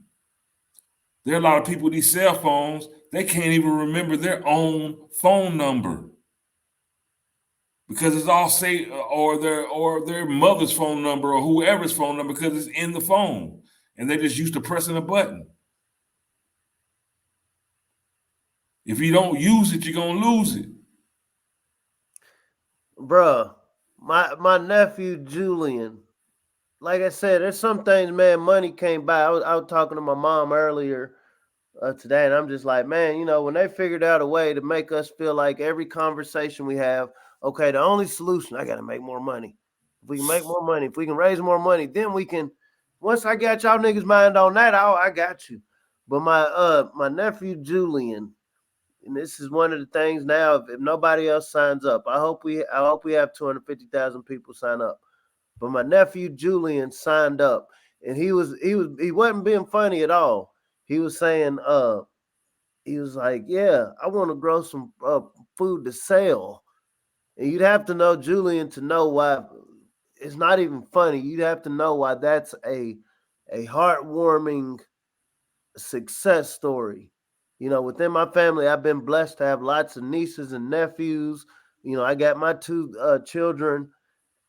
[SPEAKER 2] There are a lot of people with these cell phones, they can't even remember their own phone number because it's all say or their mother's phone number or whoever's phone number because it's in the phone, and they're just used to pressing a button. If you don't use it, you're gonna lose it.
[SPEAKER 3] bruh, my nephew Julian, like I said, there's some things, man, money can't buy. I was talking to my mom earlier today, and I'm just like, man, you know, when they figured out a way to make us feel like every conversation we have, okay, the only solution, I got to make more money. If we can make more money, if we can raise more money, then we can. Once I got y'all niggas mind on that, I got you. But my nephew Julian, and this is one of the things now. If nobody else signs up, I hope we have 250,000 people sign up. But my nephew Julian signed up, and he wasn't being funny at all. He was saying, he was like, yeah, I want to grow some food to sell. And you'd have to know Julian to know why it's not even funny. You'd have to know why that's a heartwarming success story. You know, within my family, I've been blessed to have lots of nieces and nephews. You know, I got my two children.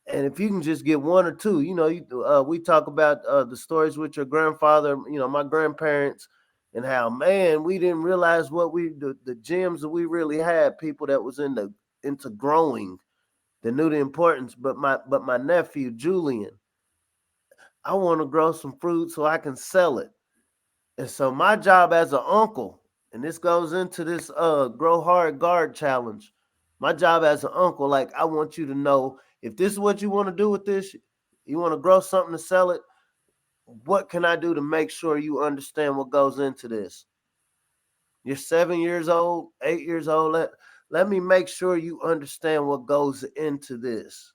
[SPEAKER 3] And if you can just get one or two, you know, we talk about the stories with your grandfather, you know, my grandparents, and how, man, we didn't realize what the gems that we really had, people that was into growing, that knew the importance. But my nephew Julian, I want to grow some fruit so I can sell it. And so my job as an uncle, and this goes into this Grow Hard Guard Challenge. My job as an uncle, like, I want you to know, if this is what you want to do with this, you want to grow something to sell it, what can I do to make sure you understand what goes into this? You're 7 years old, 8 years old. let me make sure you understand what goes into this.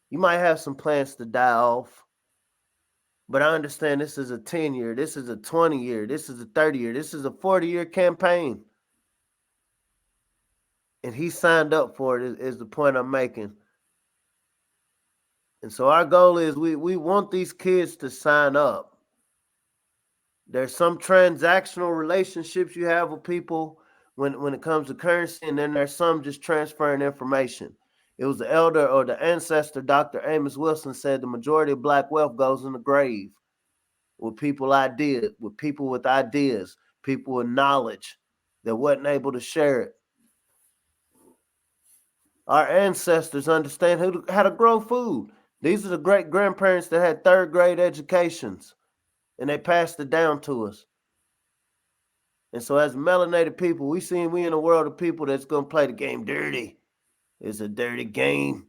[SPEAKER 3] You might have some plans to die off, but I understand this is a 10-year, this is a 20-year, this is a 30-year, this is a 40-year campaign. And he signed up for it, is the point I'm making. And so our goal is we want these kids to sign up. There's some transactional relationships you have with people when it comes to currency, and then there's some just transferring information. It was the elder or the ancestor, Dr. Amos Wilson, said the majority of black wealth goes in the grave with people with people with ideas, people with knowledge that wasn't able to share it. Our ancestors understand how to grow food. These are the great grandparents that had third grade educations, and they passed it down to us. And so as melanated people, we in a world of people that's going to play the game dirty. It's a dirty game.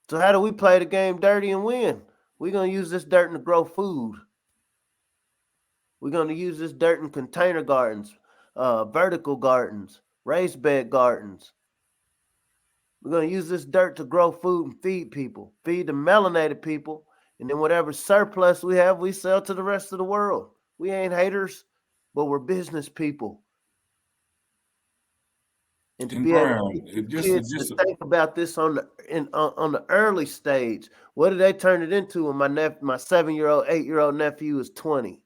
[SPEAKER 3] So how do we play the game dirty and win? We're going to use this dirt to grow food. We're going to use this dirt in container gardens, vertical gardens, raised bed gardens. We're going to use this dirt to grow food and feed people, feed the melanated people. And then whatever surplus we have, we sell to the rest of the world. We ain't haters, but we're business people. And to be able to teach kids to think about this on the early stage. What do they turn it into when my 7-year-old, 8-year-old nephew is 20?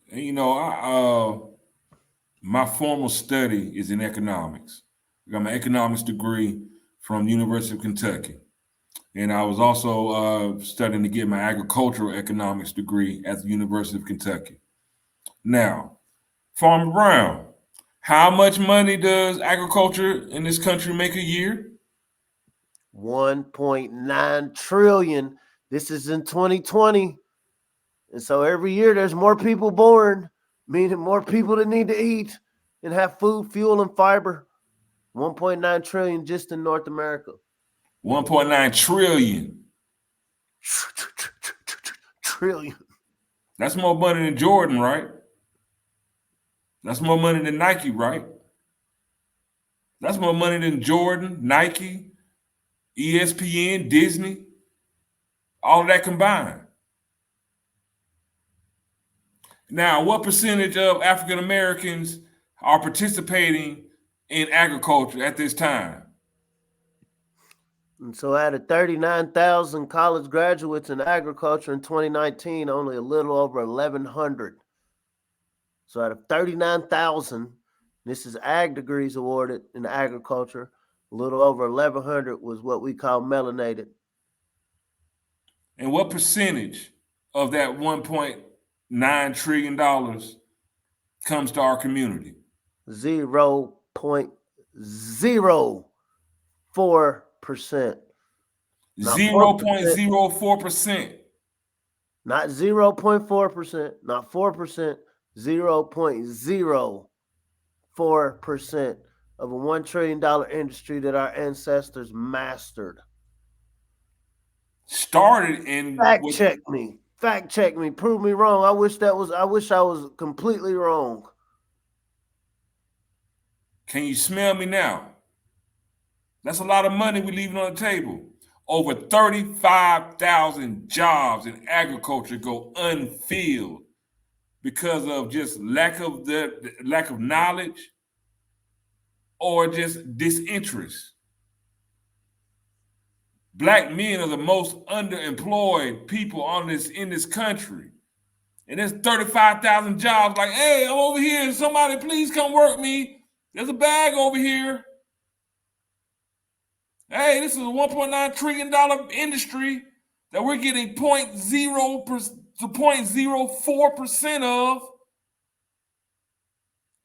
[SPEAKER 2] You know, my formal study is in economics. I got my economics degree from the University of Kentucky. And I was also studying to get my agricultural economics degree at the University of Kentucky. Now, Farmer Brown, how much money does agriculture in this country make a year?
[SPEAKER 3] 1.9 trillion. This is in 2020. And so every year there's more people born, meaning more people that need to eat and have food, fuel, and fiber. 1.9 trillion just in North America.
[SPEAKER 2] 1.9 trillion.
[SPEAKER 3] Trillion.
[SPEAKER 2] That's more money than Jordan, right? That's more money than Nike, right? That's more money than Jordan, Nike, ESPN, Disney, all of that combined. Now, what percentage of African Americans are participating in agriculture at this time?
[SPEAKER 3] And so out of 39,000 college graduates in agriculture in 2019, only a little over 1,100. So out of 39,000, this is ag degrees awarded in agriculture, a little over 1,100 was what we call melanated.
[SPEAKER 2] And what percentage of that $1.9 trillion comes to our community?
[SPEAKER 3] 0.04%.
[SPEAKER 2] 0.04%.
[SPEAKER 3] Not 0.4%, not 4%, 0.04% of a $1 trillion industry that our ancestors mastered.
[SPEAKER 2] Started in
[SPEAKER 3] fact check me, prove me wrong. I wish I was completely wrong.
[SPEAKER 2] Can you smell me now? That's a lot of money we're leaving on the table. Over 35,000 jobs in agriculture go unfilled because of just lack of knowledge or just disinterest. Black men are the most underemployed people in this country. And there's 35,000 jobs like, hey, I'm over here. Somebody please come work me. There's a bag over here. Hey, this is a $1.9 trillion industry that we're getting 0.04% of.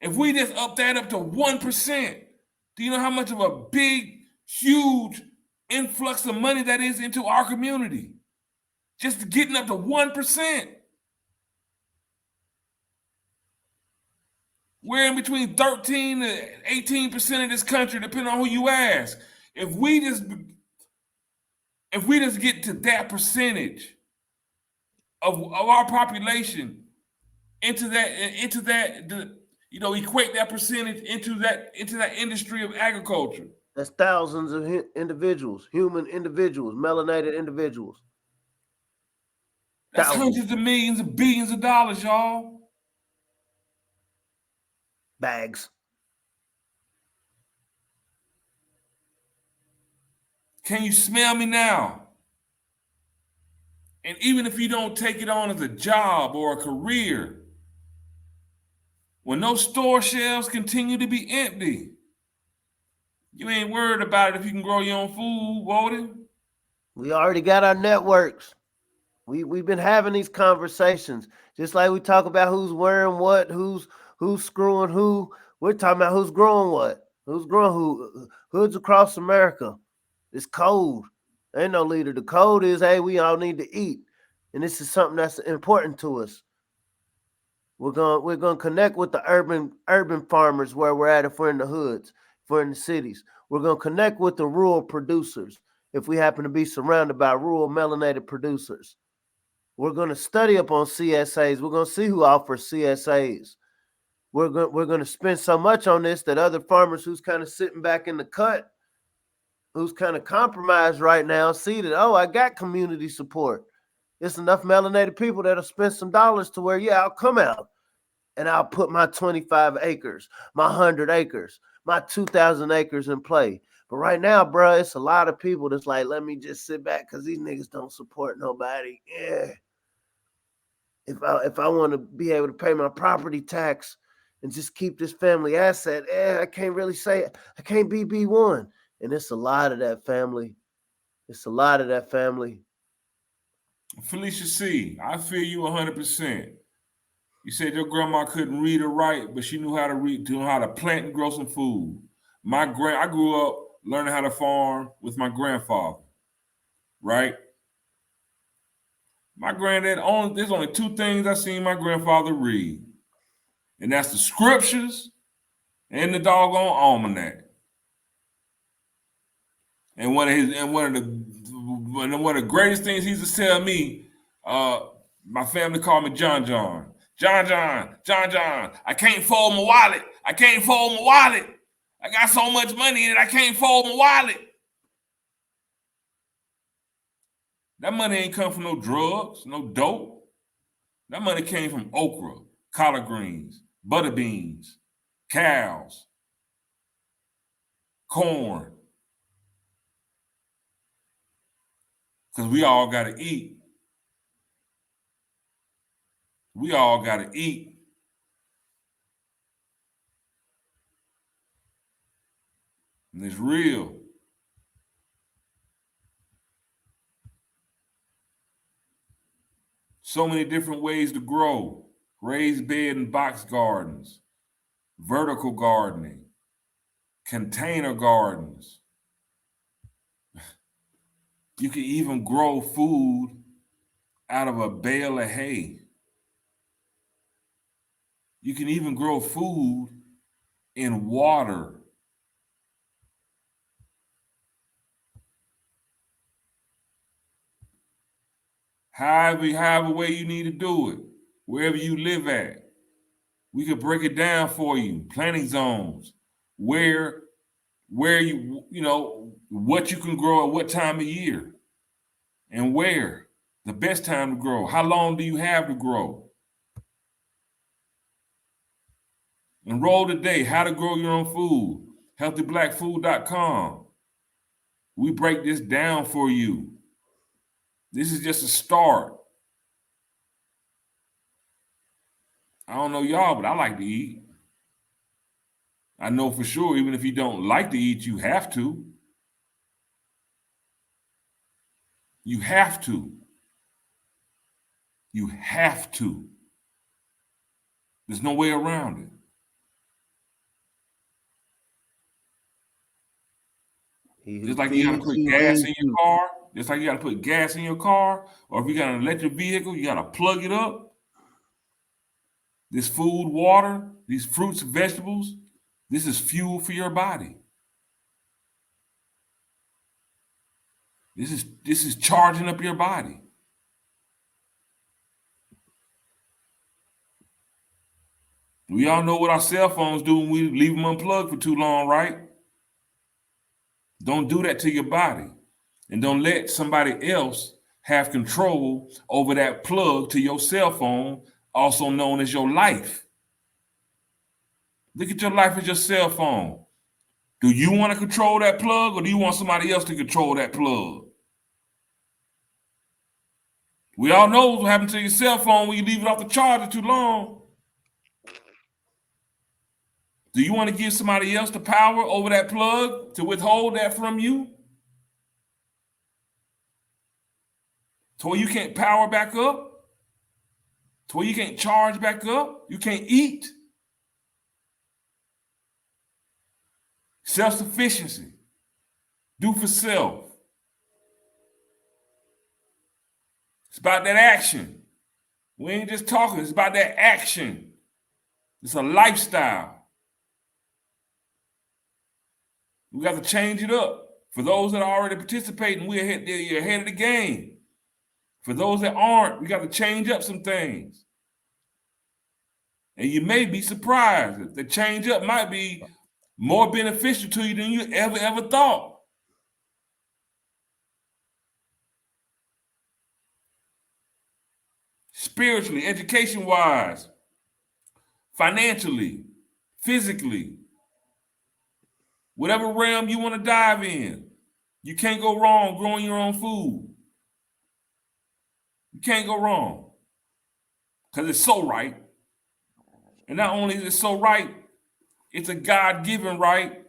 [SPEAKER 2] If we just up that up to 1%, do you know how much of a big, huge influx of money that is into our community? Just getting up to 1%. We're in between 13 to 18% of this country, depending on who you ask. If we just get to that percentage of our population into that equate that percentage into that industry of agriculture.
[SPEAKER 3] That's thousands of individuals, human individuals, melanated individuals.
[SPEAKER 2] That's
[SPEAKER 3] Thousands.
[SPEAKER 2] hundreds of millions of billions of dollars, y'all.
[SPEAKER 3] Bags.
[SPEAKER 2] Can you smell me now? And even if you don't take it on as a job or a career, when those store shelves continue to be empty, you ain't worried about it if you can grow your own food, Woden.
[SPEAKER 3] We already got our networks. We've been having these conversations, just like we talk about who's wearing what, who's screwing who. We're talking about who's growing what, who's growing who. Hoods across America. It's cold. Ain't no leader. The code is, hey, we all need to eat, and this is something that's important to us. We're gonna connect with the urban farmers where we're at if we're in the hoods, if we're in the cities. We're gonna connect with the rural producers if we happen to be surrounded by rural melanated producers. We're going to study up on CSAs. We're going to see who offers CSAs. We're going to spend so much on this that other farmers who's kind of sitting back in the cut, who's kind of compromised right now, see that, oh, I got community support. It's enough melanated people that'll spend some dollars to where, yeah, I'll come out and I'll put my 25 acres, my 100 acres, my 2,000 acres in play. But right now, bro, it's a lot of people that's like, let me just sit back because these niggas don't support nobody. Yeah. If I want to be able to pay my property tax and just keep this family asset, I can't really say it. I can't be B1. And it's a lot of that family. It's a lot of that family.
[SPEAKER 2] Felicia C., I feel you 100%. You said your grandma couldn't read or write, but she knew how to read, knew how to plant and grow some food. I grew up learning how to farm with my grandfather, right? My granddad, there's only two things I seen my grandfather read, and that's the scriptures and the doggone almanac. And one of the greatest things he used to tell me, my family called me John. John, I can't fold my wallet. I can't fold my wallet. I got so much money in it, I can't fold my wallet. That money ain't come from no drugs, no dope. That money came from okra, collard greens, butter beans, cows, corn. Because we all got to eat. We all got to eat. And it's real. So many different ways to grow. Raised bed and box gardens, vertical gardening, container gardens. You can even grow food out of a bale of hay. You can even grow food in water. However way you need to do it, wherever you live at. We could break it down for you. Planting zones, where you what you can grow at what time of year, and where the best time to grow. How long do you have to grow? Enroll today. How to grow your own food. HealthyBlackFood.com. We break this down for you. This is just a start. I don't know y'all, but I like to eat. I know for sure, even if you don't like to eat, you have to. You have to. You have to. There's no way around it. Just like you gotta put gas in your car. Just like you gotta put gas in your car, or if you got an electric vehicle, you gotta plug it up. This food, water, these fruits and vegetables, this is fuel for your body. This is charging up your body. We all know what our cell phones do when we leave them unplugged for too long, right? Don't do that to your body. And don't let somebody else have control over that plug to your cell phone, also known as your life. Look at your life as your cell phone. Do you want to control that plug, or do you want somebody else to control that plug? We all know what happens to your cell phone when you leave it off the charger too long. Do you want to give somebody else the power over that plug to withhold that from you? To where you can't power back up? To where you can't charge back up? You can't eat? Self-sufficiency. Do for self. It's about that action. We ain't just talking, it's about that action. It's a lifestyle. We got to change it up. For those that are already participating, you're ahead of the game. For those that aren't, we got to change up some things. And you may be surprised. The change up might be more beneficial to you than you ever thought. Spiritually, education-wise, financially, physically, whatever realm you want to dive in, you can't go wrong growing your own food. You can't go wrong because it's so right. And not only is it so right, it's a God-given right.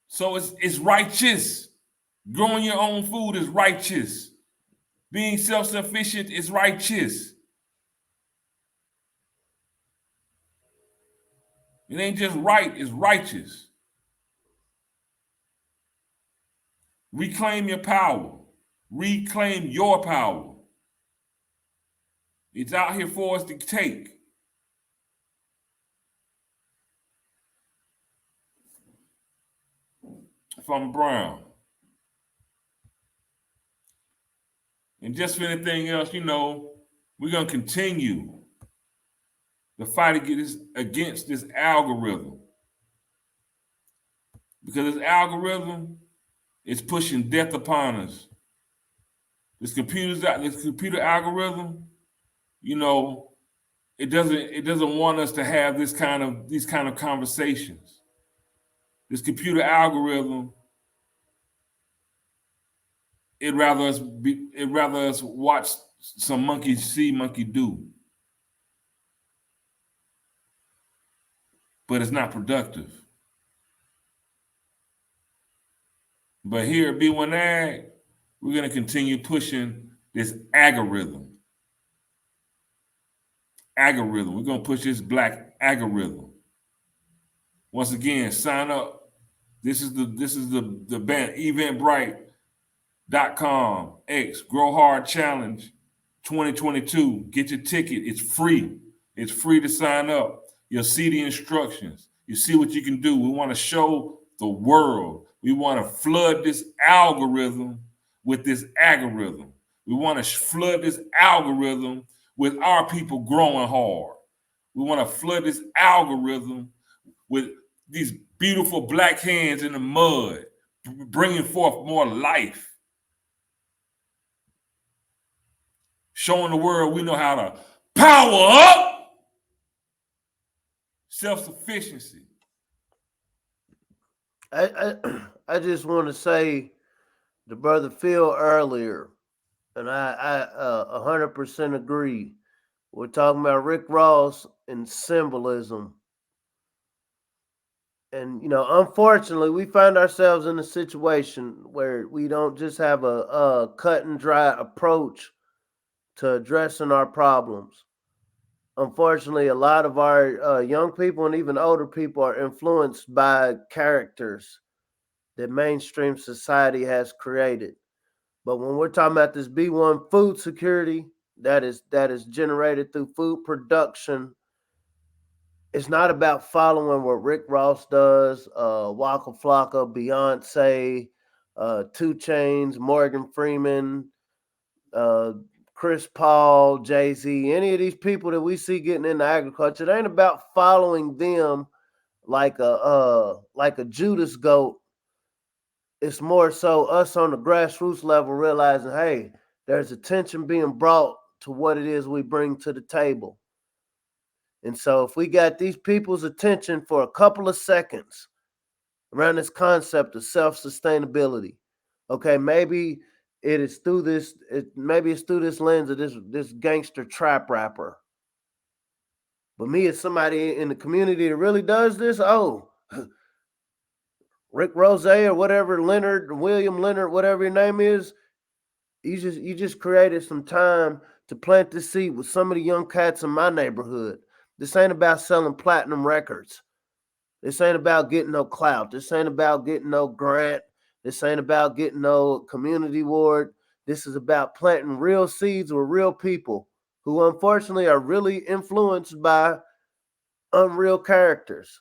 [SPEAKER 2] So it's righteous. Growing your own food is righteous. Being self-sufficient is righteous. It ain't just right, it's righteous. Reclaim your power. Reclaim your power. It's out here for us to take. From Brown. And just for anything else, we're going to continue the fight against this algorithm. Because this algorithm is pushing death upon us. This computer algorithm, it doesn't want us to have these kind of conversations. This computer algorithm, it'd rather us watch some monkey see, monkey do. But it's not productive. But here at B1AG, we're going to continue pushing this algorithm. We're going to push this black algorithm. Once again, sign up. This is the band, eventbrite.com X Grow Hard Challenge 2022. Get your ticket. It's free. It's free to sign up. You'll see the instructions. You see what you can do. We want to show the world. We want to flood this algorithm with this algorithm. We want to flood this algorithm with our people growing hard. We want to flood this algorithm with these beautiful black hands in the mud, bringing forth more life. Showing the world we know how to power up. Self-sufficiency.
[SPEAKER 3] I just want to say the brother Phil earlier, and I 100% agree. We're talking about Rick Ross and symbolism. And, unfortunately, we find ourselves in a situation where we don't just have a cut and dry approach to addressing our problems. Unfortunately, a lot of our young people and even older people are influenced by characters that mainstream society has created. But when we're talking about this B1 food security that is generated through food production, it's not about following what Rick Ross does, Waka Flocka, Beyonce, 2 Chainz, Morgan Freeman, Chris Paul, Jay-Z, any of these people that we see getting into agriculture, it ain't about following them like a Judas goat. It's more so us on the grassroots level realizing, hey, there's attention being brought to what it is we bring to the table. And so if we got these people's attention for a couple of seconds around this concept of self-sustainability, okay, maybe it's through this lens of this gangster trap rapper. But me as somebody in the community that really does this, Rick Rose or whatever, William Leonard, whatever your name is, you just created some time to plant the seed with some of the young cats in my neighborhood. This ain't about selling platinum records. This ain't about getting no clout. This ain't about getting no grant. This ain't about getting no community award. This is about planting real seeds with real people who unfortunately are really influenced by unreal characters.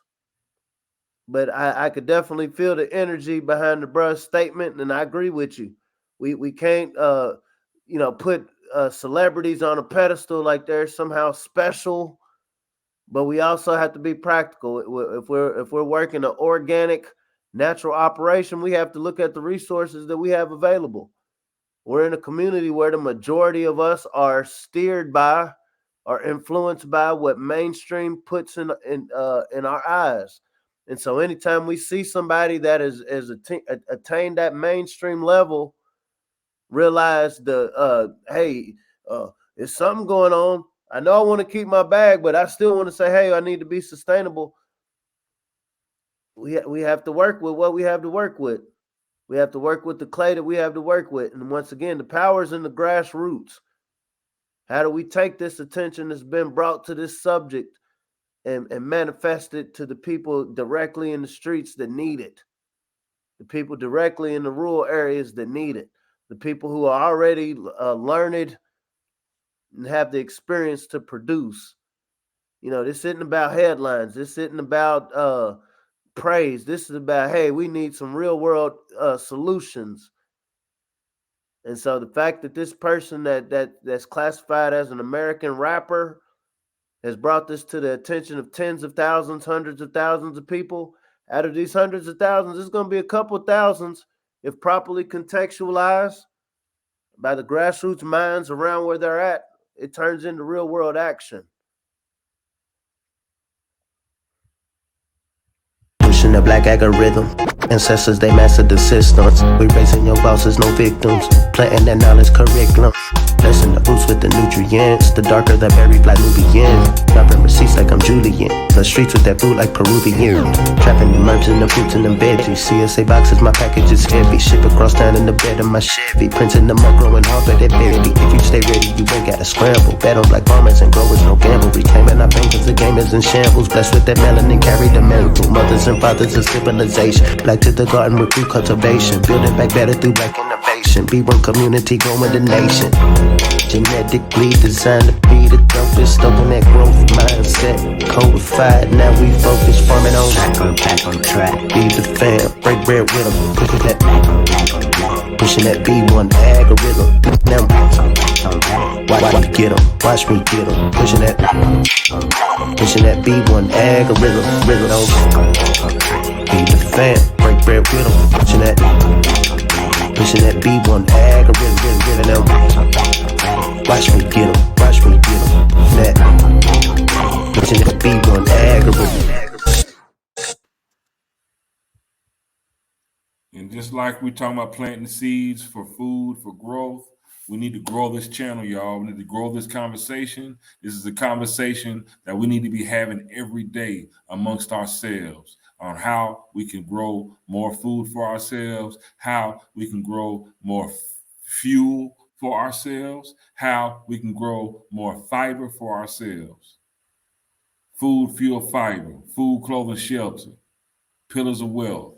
[SPEAKER 3] But I could definitely feel the energy behind the bruh's statement, and I agree with you. We can't put celebrities on a pedestal like they're somehow special, but we also have to be practical. If we're working an organic, natural operation, we have to look at the resources that we have available. We're in a community where the majority of us are steered by or influenced by what mainstream puts in our eyes. And so anytime we see somebody that has attained that mainstream level, realize there's something going on. I know I want to keep my bag, but I still want to say, hey, I need to be sustainable. We have to work with what we have to work with. We have to work with the clay that we have to work with. And once again, the power's in the grassroots. How do we take this attention that's been brought to this subject and manifest it to the people directly in the streets that need it? The people directly in the rural areas that need it. The people who are already learned and have the experience to produce. This isn't about headlines. This isn't about praise. This is about, hey, we need some real world solutions. And so the fact that this person that's classified as an American rapper has brought this to the attention of tens of thousands, hundreds of thousands of people. Out of these hundreds of thousands, there's going to be a couple of thousands, if properly contextualized by the grassroots minds around where they're at. It turns into real world action.
[SPEAKER 1] Pushing the black algorithm. Ancestors, they mastered the systems. We raising your bosses, no victims. Planting that knowledge curriculum. Blessing the roots with the nutrients. The darker the berry, like Nubian. Dropping receipts like I'm Julian. The streets with that food like Peruvian. Trapping the herbs and the fruits and the veggies. CSA boxes, my package is heavy. Ship across town in the bed of my Chevy. Printing them up, growing hard, but that baby. If you stay ready, you ain't gotta scramble. Bet on black farmers and growers, no gamble. Reclaiming our pain cause the game is in shambles. Blessed with that melanin, carry the mantle. Mothers and fathers of civilization. Black to the garden with food cultivation. Building back better through black innovation. B1 community growing the nation. Genetically designed to be the dopest. Stoking that growth mindset. Codified, now we focus farming on track on track. Be the fam, break bread with them. Pushing that B1AG algorithm. Now watch me get them, watch me get them. Pushing that B1AG algorithm. Be the fam, break bread with them. Pushing that B1AG algorithm. Watch me get them, watch me get them. Pushing that B1AG algorithm.
[SPEAKER 2] And just like we're talking about planting seeds for food, for growth, we need to grow this channel, y'all. We need to grow this conversation. This is a conversation that we need to be having every day amongst ourselves on how we can grow more food for ourselves, how we can grow more fuel for ourselves, how we can grow more fiber for ourselves. Food, fuel, fiber, food, clothing, shelter, pillars of wealth.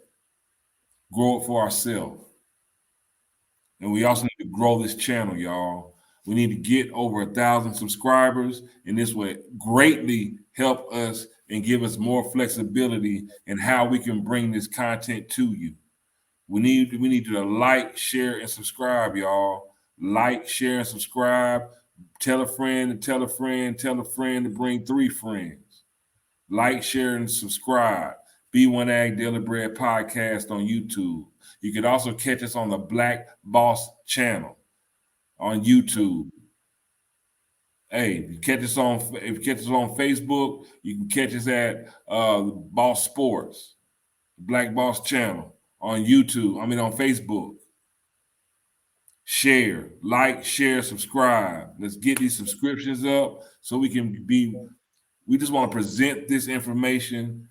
[SPEAKER 2] Grow it for ourselves. And we also need to grow this channel, y'all. We need to get over 1,000 subscribers, and this will greatly help us and give us more flexibility in how we can bring this content to you. We need you to like, share, and subscribe, y'all. Like, share, and subscribe. Tell a friend and tell a friend, tell a friend to bring 3 friends. Like, share, and subscribe. B1AG Daily Bread Podcast on YouTube. You can also catch us on the Black Boss channel on YouTube. Hey, if you catch us on Facebook, you can catch us at Boss Sports, Black Boss channel on YouTube. On Facebook. Share, like, share, subscribe. Let's get these subscriptions up so we can be. We just want to present this information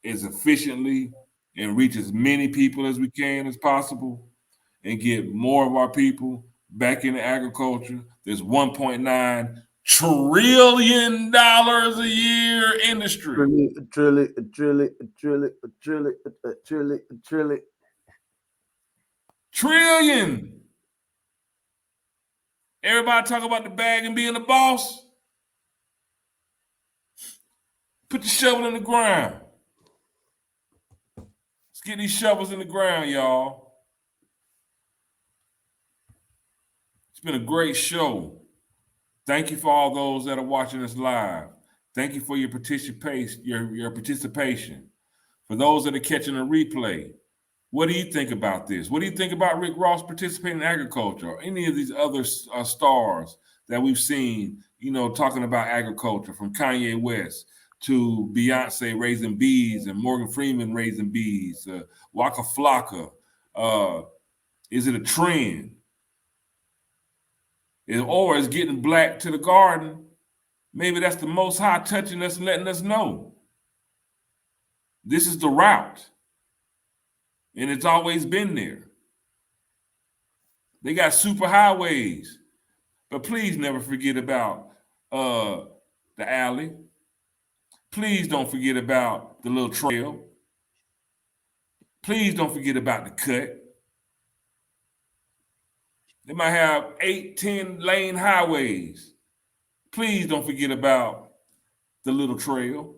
[SPEAKER 2] as efficiently and reach as many people as we can as possible and get more of our people back into agriculture. There's $1.9 trillion a year industry. Trillion. Everybody talk about the bag and being the boss. Put the shovel in the ground. Let's get these shovels in the ground, y'all. It's been a great show. Thank you for all those that are watching us live. Thank you for your participation. Your participation. For those that are catching a replay, what do you think about this? What do you think about Rick Ross participating in agriculture or any of these other stars that we've seen, talking about agriculture, from Kanye West to Beyonce raising bees and Morgan Freeman raising bees, Waka Flocka? Is it a trend? Or is getting black to the garden? Maybe that's the Most High touching us and letting us know. This is the route. And it's always been there. They got super highways. But please never forget about the alley. Please don't forget about the little trail. Please don't forget about the cut. They might have 8, 10 lane highways. Please don't forget about the little trail.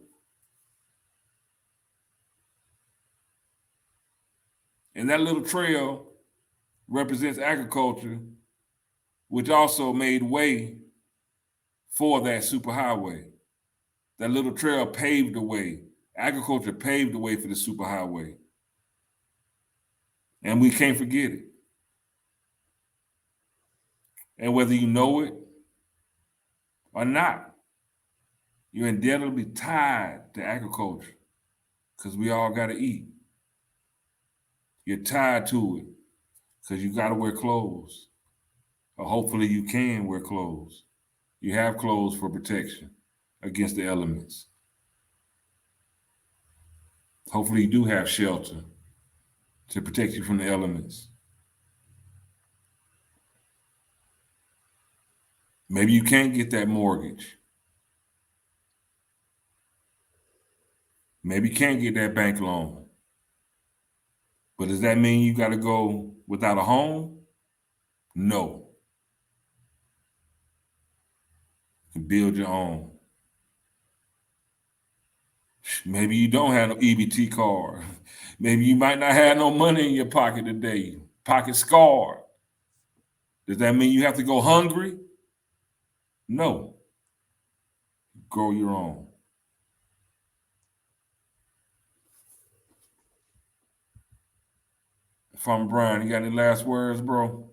[SPEAKER 2] And that little trail represents agriculture, which also made way for that superhighway. That little trail paved the way. Agriculture paved the way for the superhighway. And we can't forget it. And whether you know it or not, you're indelibly tied to agriculture because we all got to eat. You're tied to it because you got to wear clothes. Or hopefully you can wear clothes. You have clothes for protection against the elements. Hopefully you do have shelter to protect you from the elements. Maybe you can't get that mortgage. Maybe you can't get that bank loan. But does that mean you got to go without a home? No. You can build your own. Maybe you don't have no EBT card. Maybe you might not have no money in your pocket today. Pocket scarred. Does that mean you have to go hungry? No. Grow your own. Farmer Brian, you got any last words, bro?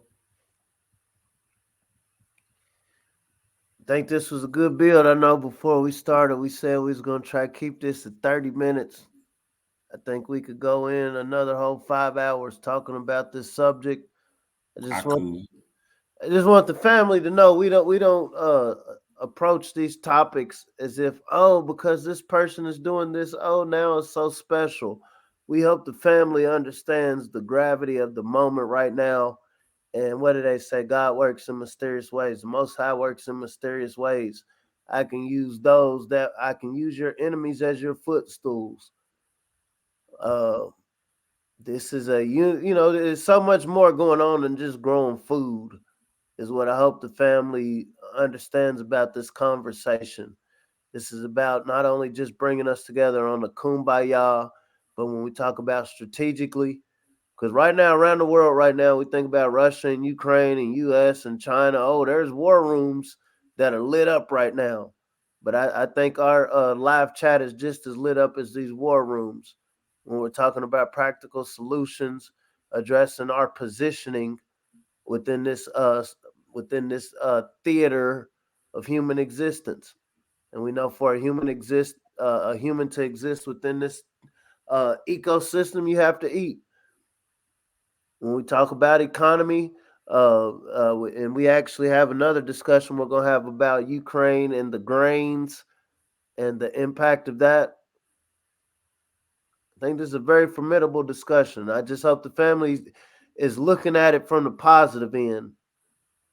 [SPEAKER 3] I think this was a good build. I know before we started, we said we was going to try to keep this at 30 minutes. I think we could go in another whole 5 hours talking about this subject. I just want the family to know we don't approach these topics as if, because this person is doing this, now it's so special. We hope the family understands the gravity of the moment right now. And what do they say? God works in mysterious ways. The Most High works in mysterious ways. I can use your enemies as your footstools. This is there's so much more going on than just growing food, is what I hope the family understands about this conversation. This is about not only just bringing us together on the kumbaya, but when we talk about strategically, Because right now, around the world, right now, we think about Russia and Ukraine and U.S. and China. Oh, there's war rooms that are lit up right now. But I think our live chat is just as lit up as these war rooms when we're talking about practical solutions, addressing our positioning within this theater of human existence. And we know for a human to exist within this ecosystem, you have to eat. When we talk about economy, and we actually have another discussion we're going to have about Ukraine and the grains and the impact of that. I think this is a very formidable discussion. I just hope the family is looking at it from the positive end.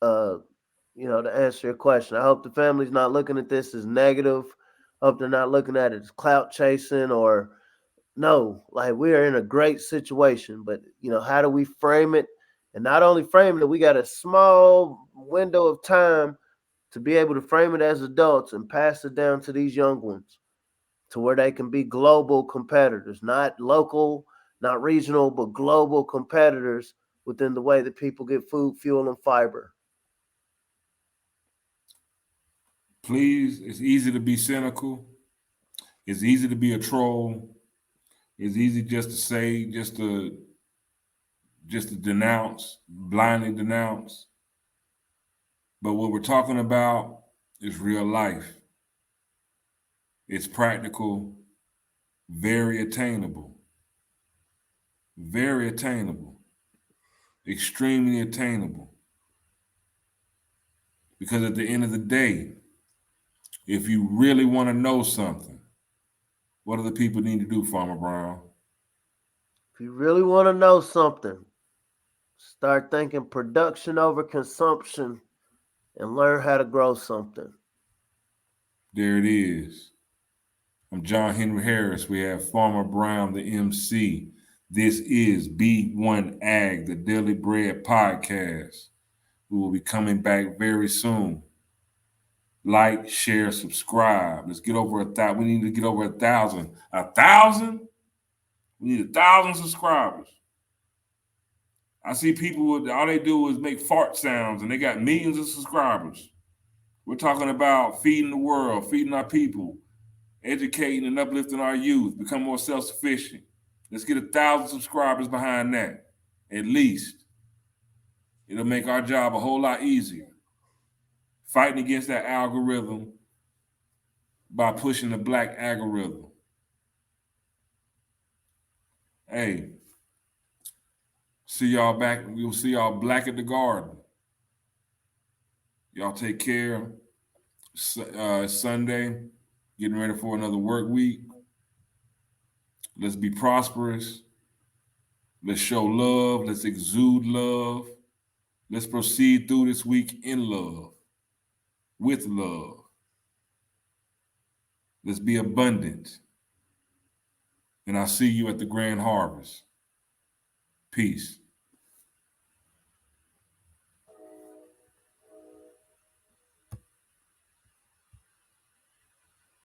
[SPEAKER 3] Uh, to answer your question, I hope the family's not looking at this as negative. Hope they're not looking at it as clout chasing or no. Like we are in a great situation, but how do we frame it? And not only frame it, we got a small window of time to be able to frame it as adults and pass it down to these young ones to where they can be global competitors, not local, not regional, but global competitors within the way that people get food, fuel, and fiber.
[SPEAKER 2] Please, it's easy to be cynical. It's easy to be a troll. It's easy just to say, just to denounce, blindly denounce. But what we're talking about is real life. It's practical, very attainable, extremely attainable. Because at the end of the day, if you really want to know something, what do the people need to do, Farmer Brown?
[SPEAKER 3] If you really want to know something, start thinking production over consumption and learn how to grow something.
[SPEAKER 2] There it is. I'm John Henry Harris. We have Farmer Brown, the MC. This is B1AG, the Daily Bread Podcast. We will be coming back very soon. Like, share, subscribe. Let's get over 1,000. We need to get over 1,000. 1,000? We need 1,000 subscribers. I see people, all they do is make fart sounds, and they got millions of subscribers. We're talking about feeding the world, feeding our people, educating and uplifting our youth, become more self-sufficient. Let's get 1,000 subscribers behind that, at least. It'll make our job a whole lot easier. Fighting against that algorithm by pushing the black algorithm. Hey, see y'all back. We'll see y'all black at the garden. Y'all take care. Sunday, getting ready for another work week. Let's be prosperous. Let's show love. Let's exude love. Let's proceed through this week in love, with love. Let's be abundant. And I'll see you at the grand harvest. Peace.